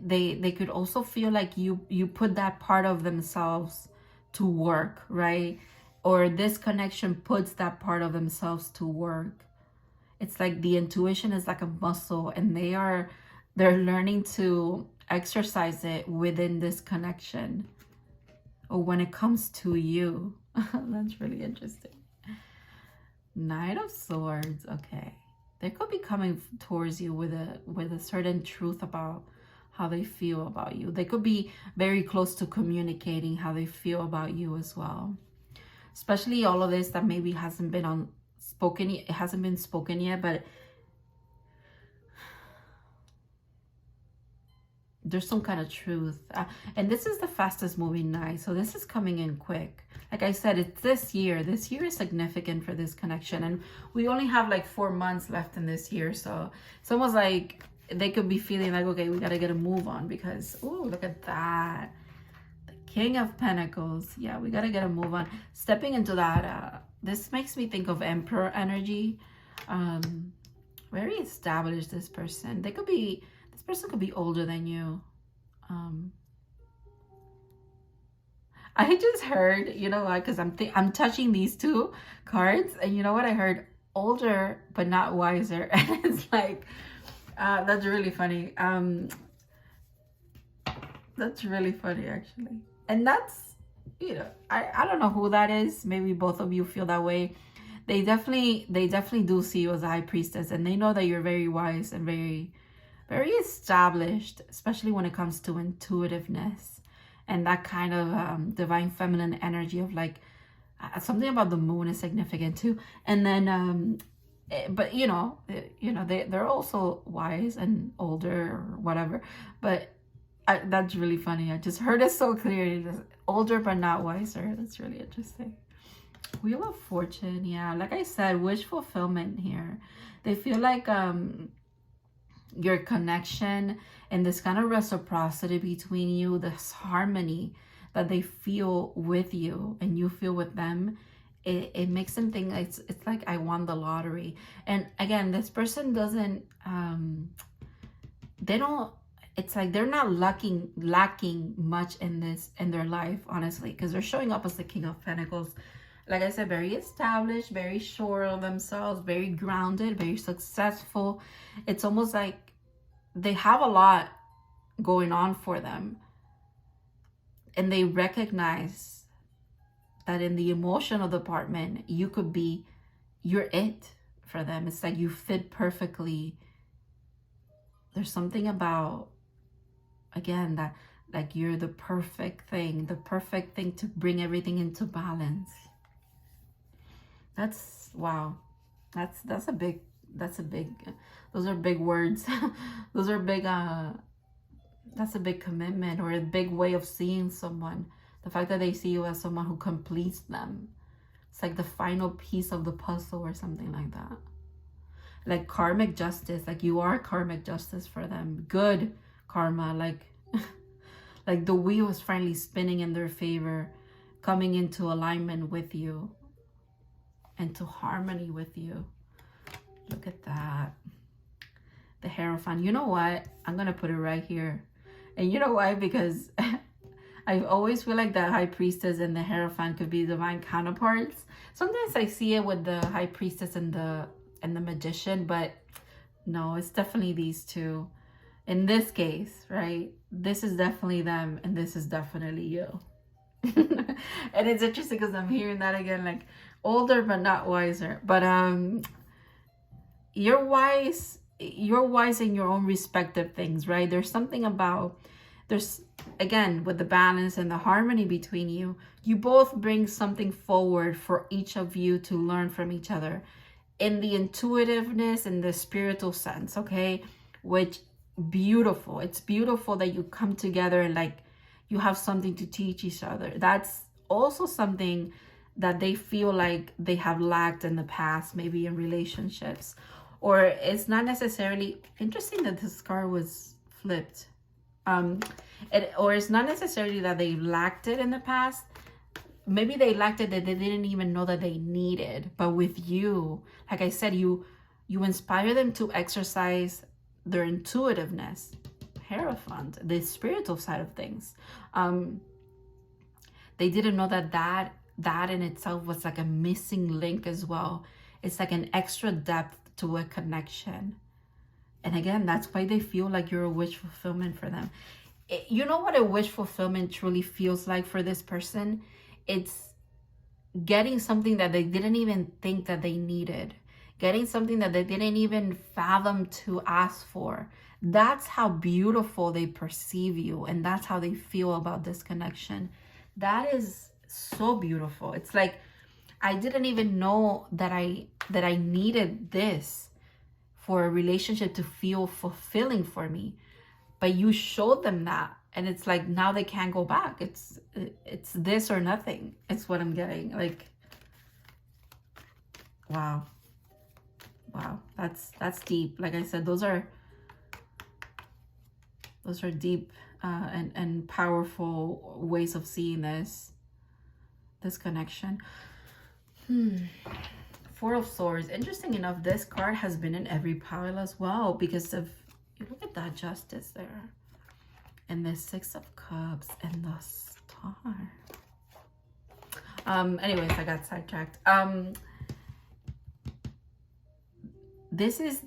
They could also feel like you put that part of themselves to work, right? Or this connection puts that part of themselves to work. It's like the intuition is like a muscle, and they're learning to exercise it within this connection, or when it comes to you. That's really interesting. Knight of Swords. Okay, they could be coming towards you with a certain truth about how they feel about you. They could be very close to communicating how they feel about you as well. Especially all of this that maybe hasn't been spoken yet, but there's some kind of truth. And this is the fastest moving Knight, so this is coming in quick. Like I said, it's this year. This year is significant for this connection, and we only have like 4 months left in this year, so it's almost like they could be feeling like, okay, we got to get a move on, because, oh, look at that. The King of Pentacles. Yeah, we got to get a move on. Stepping into that, this makes me think of Emperor energy. Very established, this person. This person could be older than you. I just heard, you know what, because I'm touching these two cards, and you know what I heard? Older, but not wiser. And it's like, that's really funny. That's really funny, actually. And that's, you know, I don't know who that is. Maybe both of you feel that way. They definitely do see you as a High Priestess, and they know that you're very wise and very, very established, especially when it comes to intuitiveness and that kind of divine feminine energy of like, something about the moon is significant too. And then but they're also wise and older or whatever. But that's really funny. I just heard it so clearly. Older but not wiser. That's really interesting. Wheel of Fortune. Yeah, like I said, wish fulfillment here. They feel like your connection and this kind of reciprocity between you, this harmony that they feel with you and you feel with them, it makes them think it's like I won the lottery. And again, this person doesn't they don't, it's like they're not lacking much in their life, honestly, because they're showing up as the King of Pentacles. Like I said, very established, very sure of themselves, very grounded, very successful. It's almost like they have a lot going on for them. And they recognize that in the emotional department, you're it for them. It's like you fit perfectly. There's something about, again, that like you're the perfect thing to bring everything into balance. That's, wow. That's a big, those are big words. Those are big, that's a big commitment or a big way of seeing someone. The fact that they see you as someone who completes them. It's like the final piece of the puzzle or something like that. Like karmic justice, like you are karmic justice for them. Good karma, like like the wheel is finally spinning in their favor, coming into alignment with you, into harmony with you. Look at that. The Hierophant. You know what? I'm going to put it right here. And you know why? Because I always feel like the High Priestess and the Hierophant could be divine counterparts. Sometimes I see it with the High Priestess and the Magician, but no, it's definitely these two. In this case, right? This is definitely them, and this is definitely you. And it's interesting because I'm hearing that again, like older but not wiser. But you're wise in your own respective things, right? There's something about, there's, again, with the balance and the harmony between you, you both bring something forward for each of you to learn from each other in the intuitiveness and the spiritual sense, okay? Which, beautiful. It's beautiful that you come together and like you have something to teach each other. That's also something that they feel like they have lacked in the past, maybe in relationships. Or it's not necessarily, interesting that this card was flipped. Or it's not necessarily that they lacked it in the past. Maybe they lacked it that they didn't even know that they needed. But with you, like I said, you inspire them to exercise their intuitiveness. Hierophant, the spiritual side of things. They didn't know that in itself was like a missing link as well. It's like an extra depth to a connection. And again, that's why they feel like you're a wish fulfillment for them. You know what a wish fulfillment truly feels like for this person? It's getting something that they didn't even think that they needed. Getting something that they didn't even fathom to ask for. That's how beautiful they perceive you. And that's how they feel about this connection. That is so beautiful. It's like, I didn't even know that I needed this for a relationship to feel fulfilling for me. But you showed them that. And it's like, now they can't go back. It's this or nothing. It's what I'm getting. Like, wow. Wow. That's deep. Like I said, those are deep and powerful ways of seeing this connection. Four of Swords. Interesting enough, this card has been in every pile as well because of, you look at that Justice there. And the Six of Cups and the Star. Anyways, I got sidetracked. This is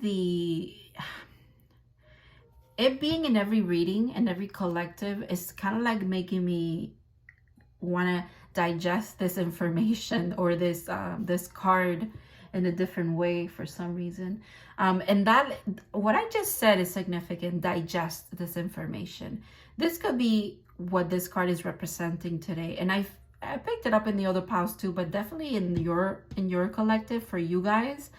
it being in every reading and every collective is kind of like making me want to digest this information or this card in a different way for some reason. And that, what I just said is significant. Digest this information. This could be what this card is representing today. And I picked it up in the other piles too, but definitely in your collective for you guys.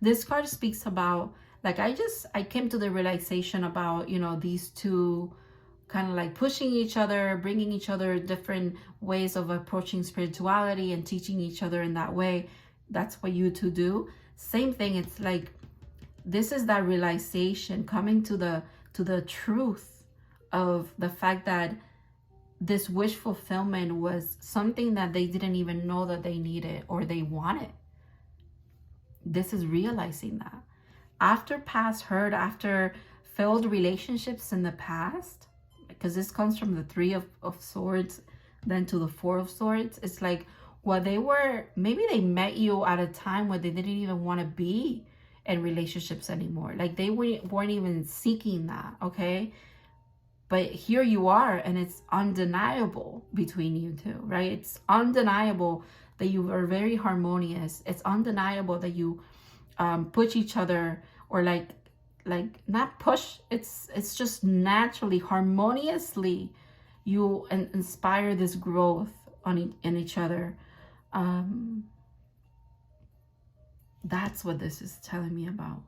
This card speaks about, like, I came to the realization about, you know, these two kind of like pushing each other, bringing each other different ways of approaching spirituality and teaching each other in that way. That's what you two do. Same thing. It's like, this is that realization, coming to the truth of the fact that this wish fulfillment was something that they didn't even know that they needed or they wanted. This is realizing that. After past hurt, after failed relationships in the past, because this comes from the Three of Swords, then to the Four of Swords, it's like, well, they were, maybe they met you at a time where they didn't even want to be in relationships anymore. Like they weren't even seeking that, okay? But here you are, and it's undeniable between you two, right? It's undeniable that you are very harmonious. It's undeniable that you push each other, or like not push. It's just naturally, harmoniously, you inspire this growth in each other. That's what this is telling me about.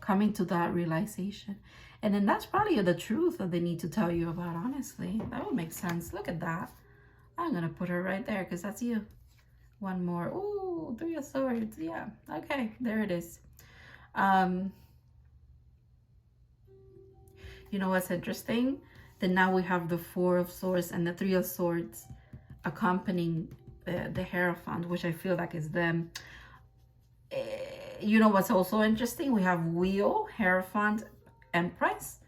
Coming to that realization. And then that's probably the truth that they need to tell you about, honestly. That would make sense. Look at that. I'm going to put her right there because that's you. One more. Ooh, Three of Swords. Yeah. Okay, there it is. You know what's interesting? Then now we have the Four of Swords and the Three of Swords accompanying the Hierophant, which I feel like is them. You know what's also interesting? We have Wheel, Hierophant, Empress,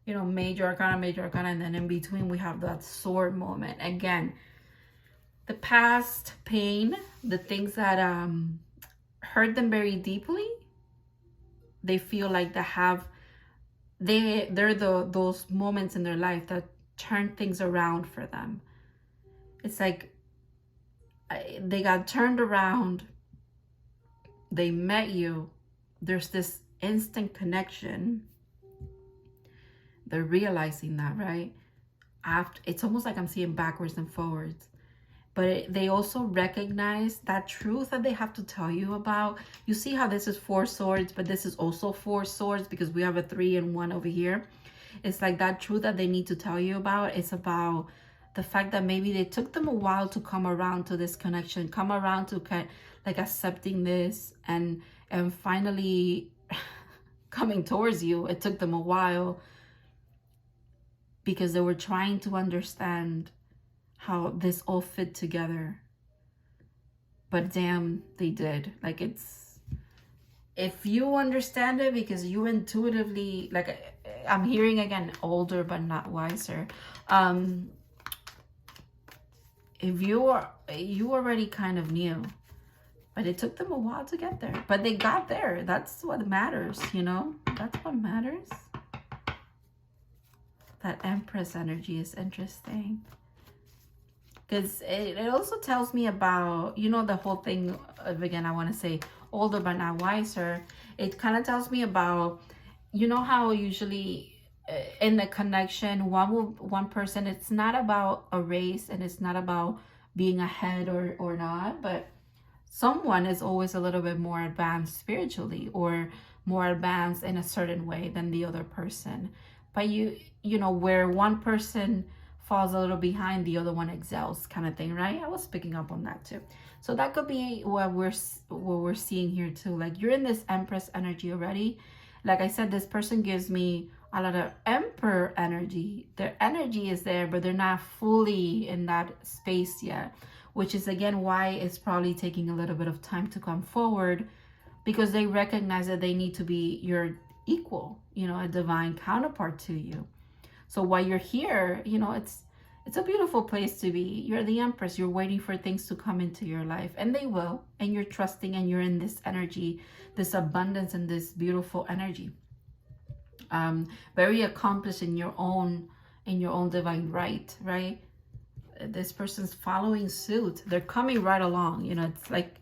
you know, major arcana, and then in between we have that sword moment. Again, the past pain, the things that hurt them very deeply, they feel like they're those moments in their life that turn things around for them. It's like they got turned around, they met you, there's this instant connection. They're realizing that, right? After, it's almost like I'm seeing backwards and forwards. But they also recognize that truth that they have to tell you about. You see how this is Four Swords, but this is also Four Swords because we have a 3 and 1 over here. It's like that truth that they need to tell you about. It's about the fact that maybe they took them a while to come around to this connection, come around to kind of like accepting this and finally coming towards you. It took them a while, because they were trying to understand how this all fit together. But damn, they did. Like, it's, if you understand it, because you intuitively, like, I'm hearing again, older but not wiser. If you already kind of knew, but it took them a while to get there. But they got there. That's what matters, you know? That's what matters. That Empress energy is interesting. Because it also tells me about, you know, the whole thing of, again, I want to say older but not wiser. It kind of tells me about, you know how usually in the connection, one person, it's not about a race and it's not about being ahead or not, but someone is always a little bit more advanced spiritually or more advanced in a certain way than the other person. But you know, where one person falls a little behind, the other one excels, kind of thing, right? I was picking up on that too. So that could be what we're seeing here too. Like, you're in this Empress energy already. Like I said, this person gives me a lot of Emperor energy. Their energy is there, but they're not fully in that space yet, which is again why it's probably taking a little bit of time to come forward, because they recognize that they need to be your equal, you know, a divine counterpart to you. So while you're here, you know, it's a beautiful place to be. You're the Empress. You're waiting for things to come into your life, and they will. And you're trusting, and you're in this energy, this abundance, and this beautiful energy. Very accomplished in your own divine right? This person's following suit. They're coming right along. You know, it's like,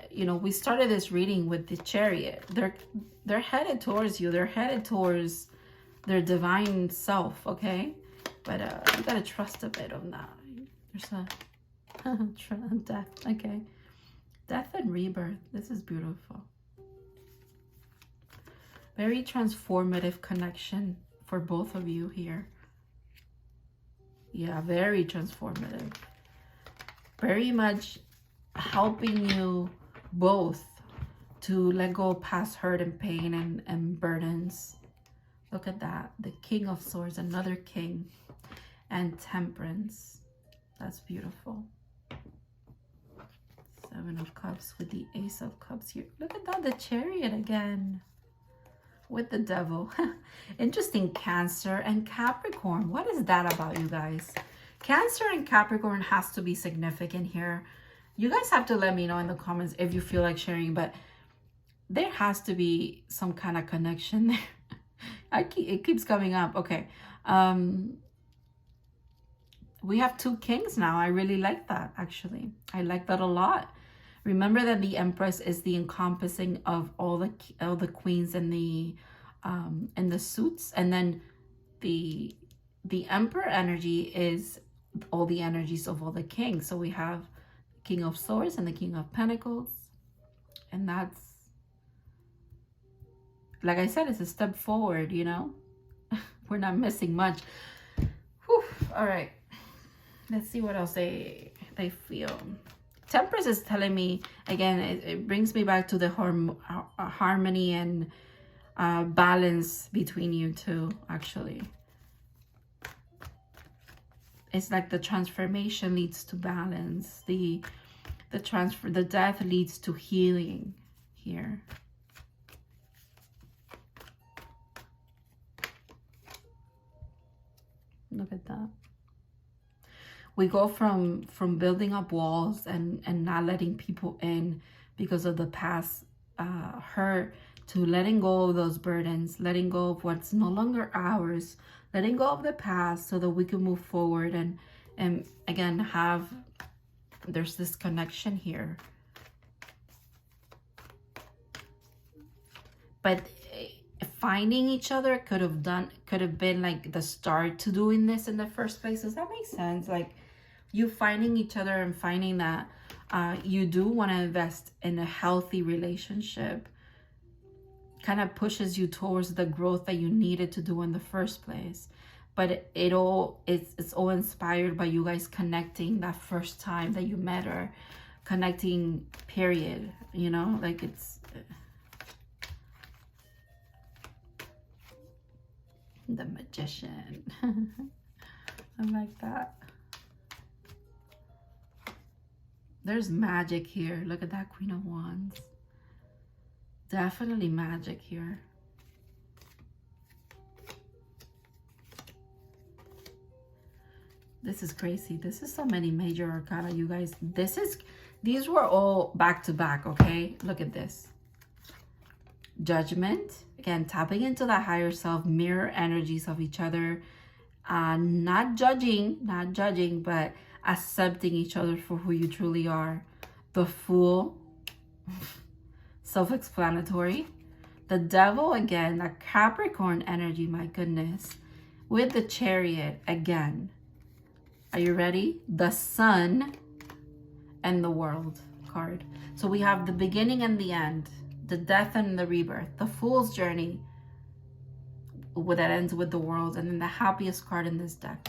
you know, we started this reading with the Chariot. They're headed towards you. They're headed towards their divine self, okay? But you gotta trust a bit on that. There's a death, okay? Death and rebirth. This is beautiful. Very transformative connection for both of you here. Yeah, very transformative. Very much helping you both to let go of past hurt and pain and burdens. Look at that. The King of Swords, another king. And Temperance. That's beautiful. Seven of Cups with the Ace of Cups here. Look at that, the Chariot again. With the Devil. Interesting. Cancer and Capricorn. What is that about, you guys? Cancer and Capricorn has to be significant here. You guys have to let me know in the comments if you feel like sharing, but there has to be some kind of connection there. It keeps coming up. Okay. We have two kings now. I really like that, actually. I like that a lot. Remember that the Empress is the encompassing of all the queens and the suits, and then the Emperor energy is all the energies of all the kings. So we have King of Swords and the King of Pentacles, and that's, like I said, it's a step forward, you know. We're not missing much. Whew. All right, let's see what else they feel. Temperance is telling me, again, it brings me back to the harmony and balance between you two, actually. It's like the transformation leads to balance. The death leads to healing here. Look at that. We go from building up walls and not letting people in because of the past hurt, to letting go of those burdens, letting go of what's no longer ours, letting go of the past so that we can move forward and again there's this connection here. But finding each other could have been like the start to doing this in the first place. Does that make sense? Like, you finding each other and finding that you do want to invest in a healthy relationship kind of pushes you towards the growth that you needed to do in the first place. But it's all inspired by you guys connecting that first time that you met her, connecting, period. You know, like it's the Magician. I like that. There's magic here. Look at that Queen of Wands. Definitely magic here. This is crazy. This is so many major arcana, you guys. These were all back to back, okay? Look at this. Judgment. Again, tapping into that higher self, mirror energies of each other. Not judging, but accepting each other for who you truly are. The Fool. Self-explanatory. The Devil, again, that Capricorn energy, my goodness. With the Chariot, again. Are you ready? The Sun and the World card. So we have the beginning and the end. The death and the rebirth. The Fool's journey that ends with the World. And then the happiest card in this deck.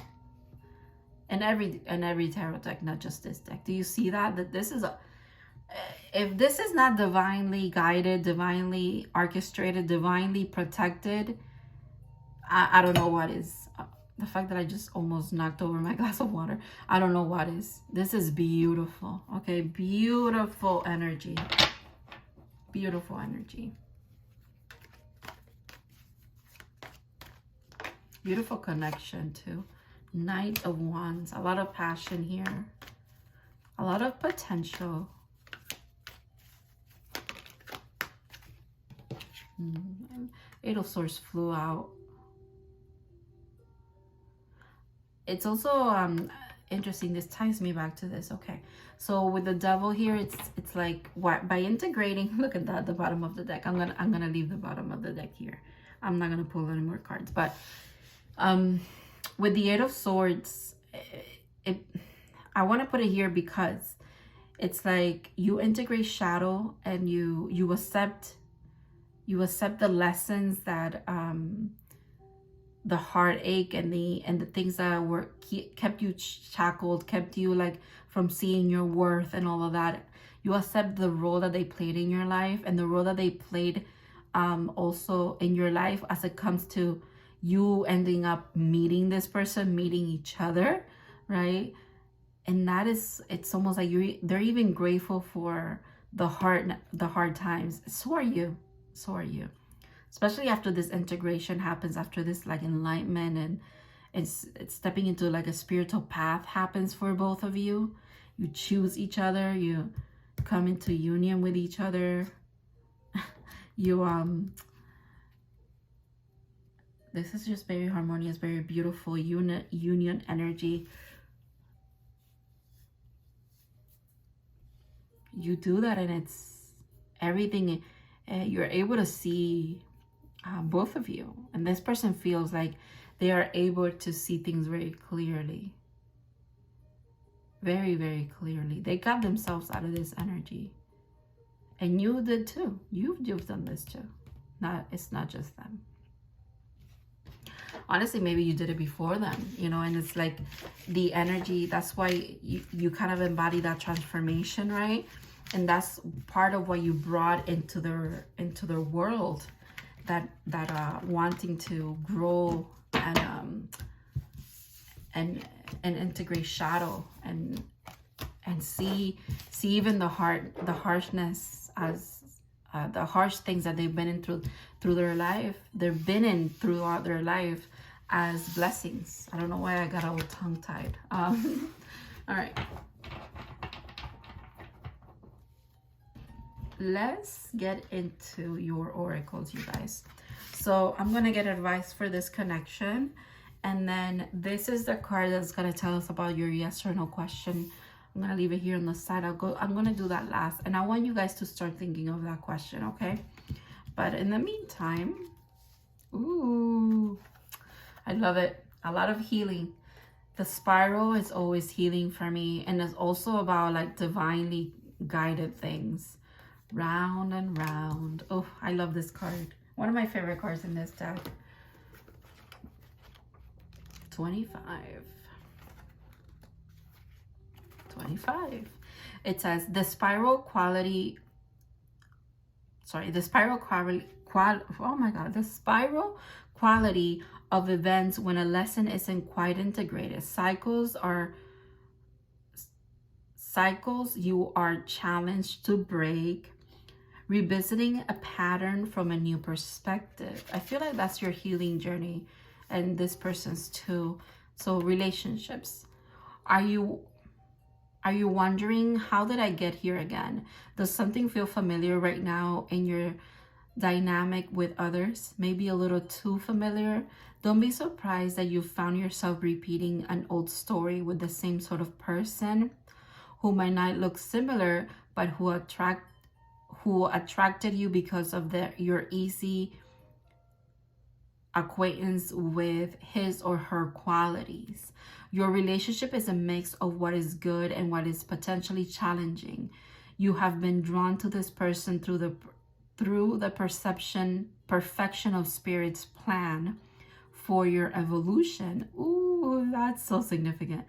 And every tarot deck, not just this deck. Do you see that? That this is if this is not divinely guided, divinely orchestrated, divinely protected, I don't know what is. The fact that I just almost knocked over my glass of water, I don't know what is. This is beautiful. Okay, beautiful energy. Beautiful energy. Beautiful connection too. Knight of Wands. A lot of passion here. A lot of potential. Eight of Swords flew out. It's also interesting. This ties me back to this. Okay, so with the Devil here, it's like what, by integrating. Look at that, the bottom of the deck. I'm gonna leave the bottom of the deck here. I'm not gonna pull any more cards. But with the Eight of Swords, I want to put it here because it's like you integrate shadow and you accept You accept the lessons that the heartache and the things that were kept you shackled, kept you like from seeing your worth and all of that. You accept the role that they played in your life, and the role that they played also in your life as it comes to you ending up meeting this person, meeting each other, right? And that is, it's almost like they're even grateful for the hard times. So are you. So are you. Especially after this integration happens, after this like enlightenment, and it's stepping into like a spiritual path happens for both of you. You choose each other, you come into union with each other. You this is just very harmonious, very beautiful union energy. You do that, and it's everything. You're able to see both of you, and this person feels like they are able to see things very clearly, very, very clearly. They got themselves out of this energy, and you did too. You've done this too. It's not just them. Honestly, maybe you did it before them, you know, and it's like the energy. That's why you kind of embody that transformation, right? And that's part of what you brought into their world, that wanting to grow and integrate shadow and see even the harshness as the harsh things that they've been in through their life. They've been in throughout their life as blessings. I don't know why I got all tongue-tied. All right. Let's get into your oracles, you guys. So I'm going to get advice for this connection. And then this is the card that's going to tell us about your yes or no question. I'm going to leave it here on the side. I'm going to do that last. And I want you guys to start thinking of that question, okay? But in the meantime, ooh, I love it. A lot of healing. The spiral is always healing for me. And it's also about like divinely guided things. Round and round. Oh, I love this card. One of my favorite cards in this deck. 25. 25. It says the spiral quality. Sorry, the spiral quality. Oh my God, the spiral quality of events when a lesson isn't quite integrated. Cycles you are challenged to break. Revisiting a pattern from a new perspective. I feel like that's your healing journey, and this person's too. So relationships. Are you wondering, how did I get here again? Does something feel familiar right now in your dynamic with others? Maybe a little too familiar. Don't be surprised that you found yourself repeating an old story with the same sort of person who might not look similar, but who attracted you because of your easy acquaintance with his or her qualities. Your relationship is a mix of what is good and what is potentially challenging. You have been drawn to this person through the perfection of Spirit's plan for your evolution. Ooh, that's so significant.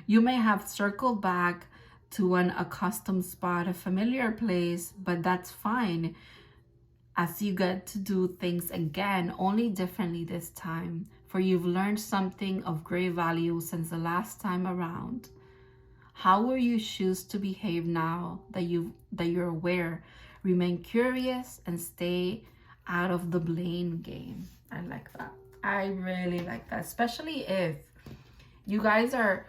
You may have circled back to an accustomed spot, a familiar place, but that's fine, as you get to do things again, only differently this time, for you've learned something of great value since the last time around. How will you choose to behave now that you're aware? Remain curious and stay out of the blame game. I like that. I really like that, especially if you guys are,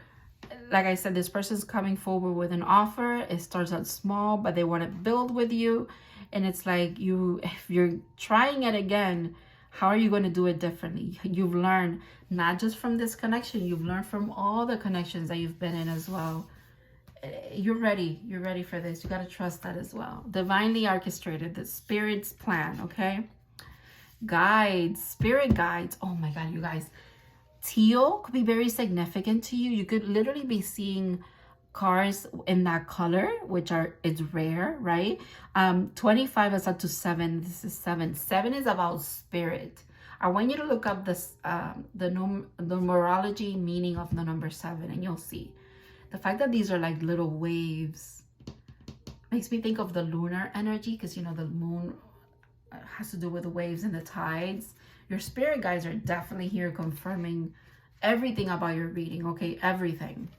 like I said, this person's coming forward with an offer. It starts out small, but they want to build with you. And it's like, if you're trying it again, how are you going to do it differently? You've learned not just from this connection, you've learned from all the connections that you've been in as well. You're ready for this. You got to trust that as well. Divinely orchestrated, the Spirit's plan, okay? Guides, spirit guides. Oh my God, you guys. Teal could be very significant to you. You could literally be seeing cards in that color, which are, it's rare, right? 25 is up to 7. This is 7. 7 is about spirit. I want you to look up this the numerology meaning of the number 7, and you'll see the fact that these are like little waves makes me think of the lunar energy, because you know the moon has to do with the waves and the tides. Your spirit guides are definitely here confirming everything about your reading, okay? Everything.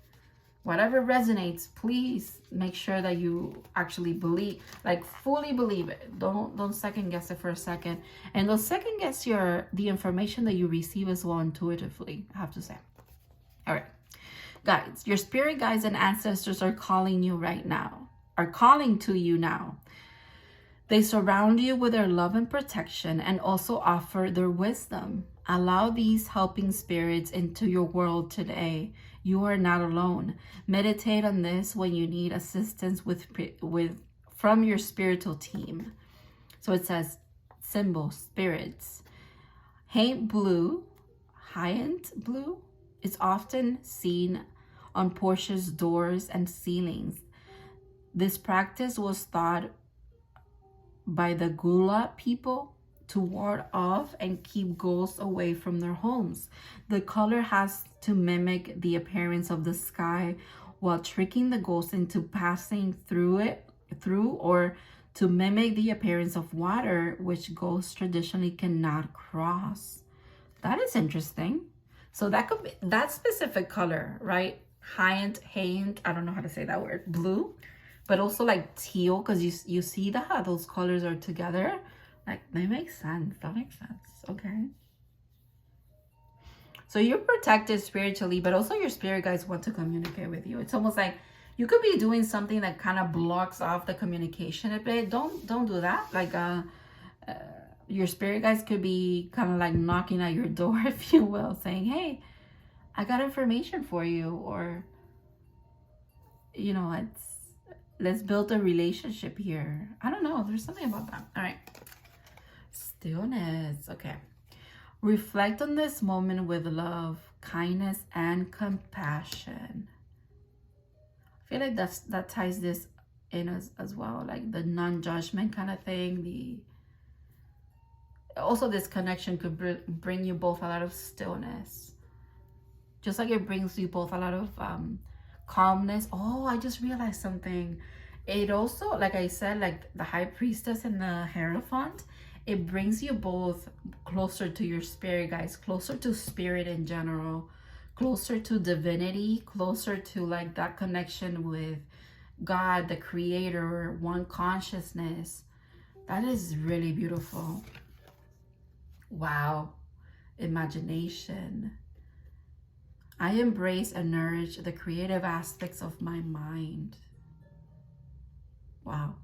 Whatever resonates, please make sure that you actually believe, like fully believe it. Don't second guess it for a second. And don't second guess the information that you receive as well intuitively, I have to say. All right. Guides, your spirit guides and ancestors are calling you right now, are calling to you now. They surround you with their love and protection and also offer their wisdom. Allow these helping spirits into your world today. You are not alone. Meditate on this when you need assistance from your spiritual team. So it says symbol spirits. Hyacinth blue is often seen on porches, doors, and ceilings. This practice was thought by the Gula people to ward off and keep ghosts away from their homes. The color has to mimic the appearance of the sky while tricking the ghosts into passing through, or to mimic the appearance of water, which ghosts traditionally cannot cross. That is interesting. So that could be that specific color, right? Hyacinth, I don't know how to say that word, blue, but also like teal, because you see that how those colors are together. Like, they make sense. That makes sense. Okay. So you're protected spiritually, but also your spirit guides want to communicate with you. It's almost like you could be doing something that kind of blocks off the communication a bit. Don't do that. Like your spirit guides could be kind of like knocking at your door, if you will, saying, hey, I got information for you, or, you know, let's build a relationship here. I don't know. There's something about that. All right. Stillness. Okay. Reflect on this moment with love, kindness, and compassion. I feel like that ties this in as well, like the non-judgment kind of thing. Also this connection could bring you both a lot of stillness, just like it brings you both a lot of calmness. Oh, I just realized something. It also, like I said, like the High Priestess and the Hierophant, it brings you both closer to your spirit guides, closer to spirit in general, closer to divinity, closer to like that connection with God, the creator, one consciousness. That is really beautiful. Wow. Imagination. I embrace and nourish the creative aspects of my mind. Wow.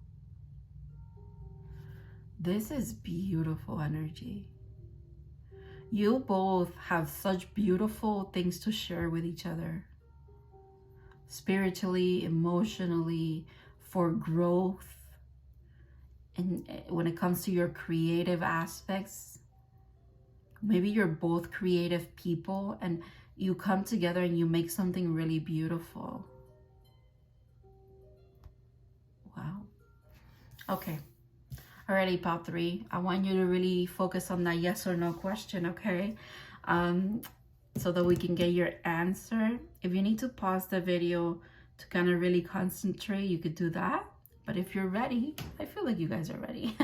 This is beautiful energy. You both have such beautiful things to share with each other. Spiritually, emotionally, for growth. And when it comes to your creative aspects, maybe you're both creative people and you come together and you make something really beautiful. Wow. Okay. Alrighty, part 3. I want you to really focus on that yes or no question, okay? So that we can get your answer. If you need to pause the video to kind of really concentrate, you could do that. But if you're ready, I feel like you guys are ready.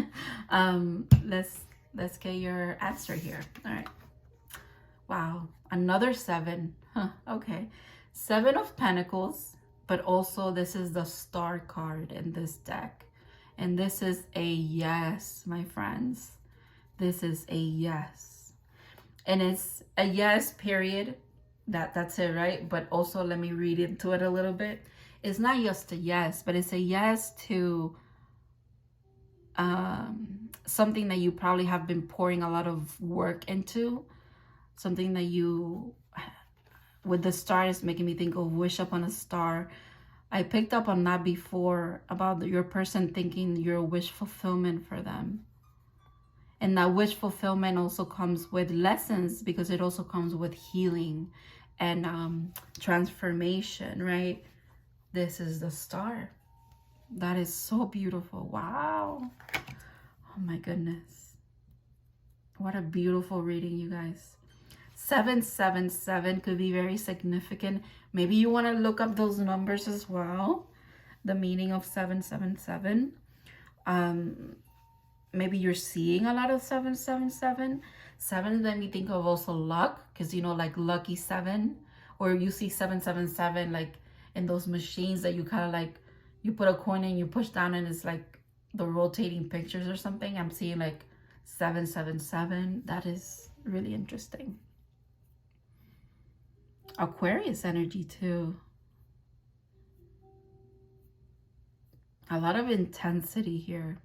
Let's get your answer here. All right. Wow, another 7. Huh, okay. 7 of Pentacles, but also this is the Star card in this deck. And this is a yes, my friends. This is a yes. And it's a yes, period. That's it, right? But also let me read into it a little bit. It's not just a yes, but it's a yes to something that you probably have been pouring a lot of work into. Something that you, with the star, is making me think of Wish Upon a Star. I picked up on that before about your person thinking you're a wish fulfillment for them. And that wish fulfillment also comes with lessons, because it also comes with healing and transformation, right? this is the star. That is so beautiful. Wow. Oh my goodness. What a beautiful reading, you guys. 777 could be very significant. Maybe you want to look up those numbers as well. The meaning of 777. Maybe you're seeing a lot of 777. 7 let me think of also luck, because you know, like lucky 7, or you see 777 like in those machines that you kind of like, you put a coin in, you push down, and it's like the rotating pictures or something. I'm seeing like 777. That is really interesting. Aquarius energy too. A lot of intensity here.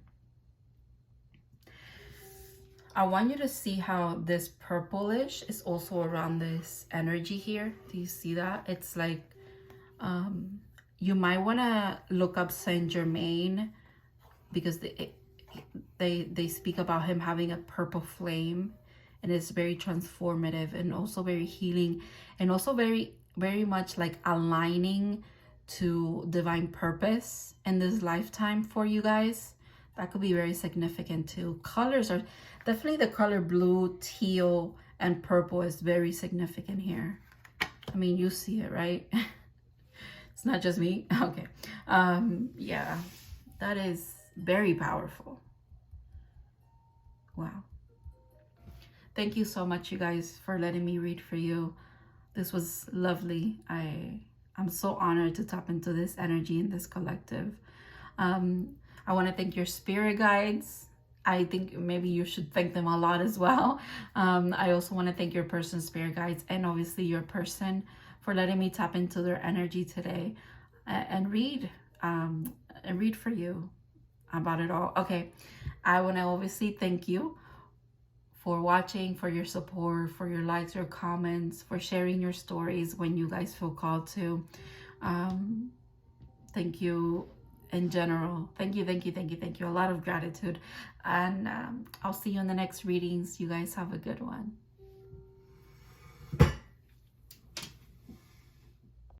I want you to see how this purplish is also around this energy here. Do you see that? It's like, you might want to look up Saint Germain, because they speak about him having a purple flame, and it's very transformative and also very healing, and also very, very much like aligning to divine purpose in this lifetime for you guys. That could be very significant too. Colors are definitely, the color blue, teal, and purple is very significant here. I mean, you see it, right? It's not just me. Okay. Yeah, that is very powerful. Wow. Thank you so much, you guys, for letting me read for you. This was lovely. I'm so honored to tap into this energy in this collective. I want to thank your spirit guides. I think maybe you should thank them a lot as well. I also want to thank your person's spirit guides, and obviously your person, for letting me tap into their energy today and read for you about it all. Okay, I want to obviously thank you for watching, for your support, for your likes, your comments, for sharing your stories when you guys feel called to. Thank you in general. Thank you, thank you, thank you, thank you. A lot of gratitude. And I'll see you in the next readings. You guys have a good one.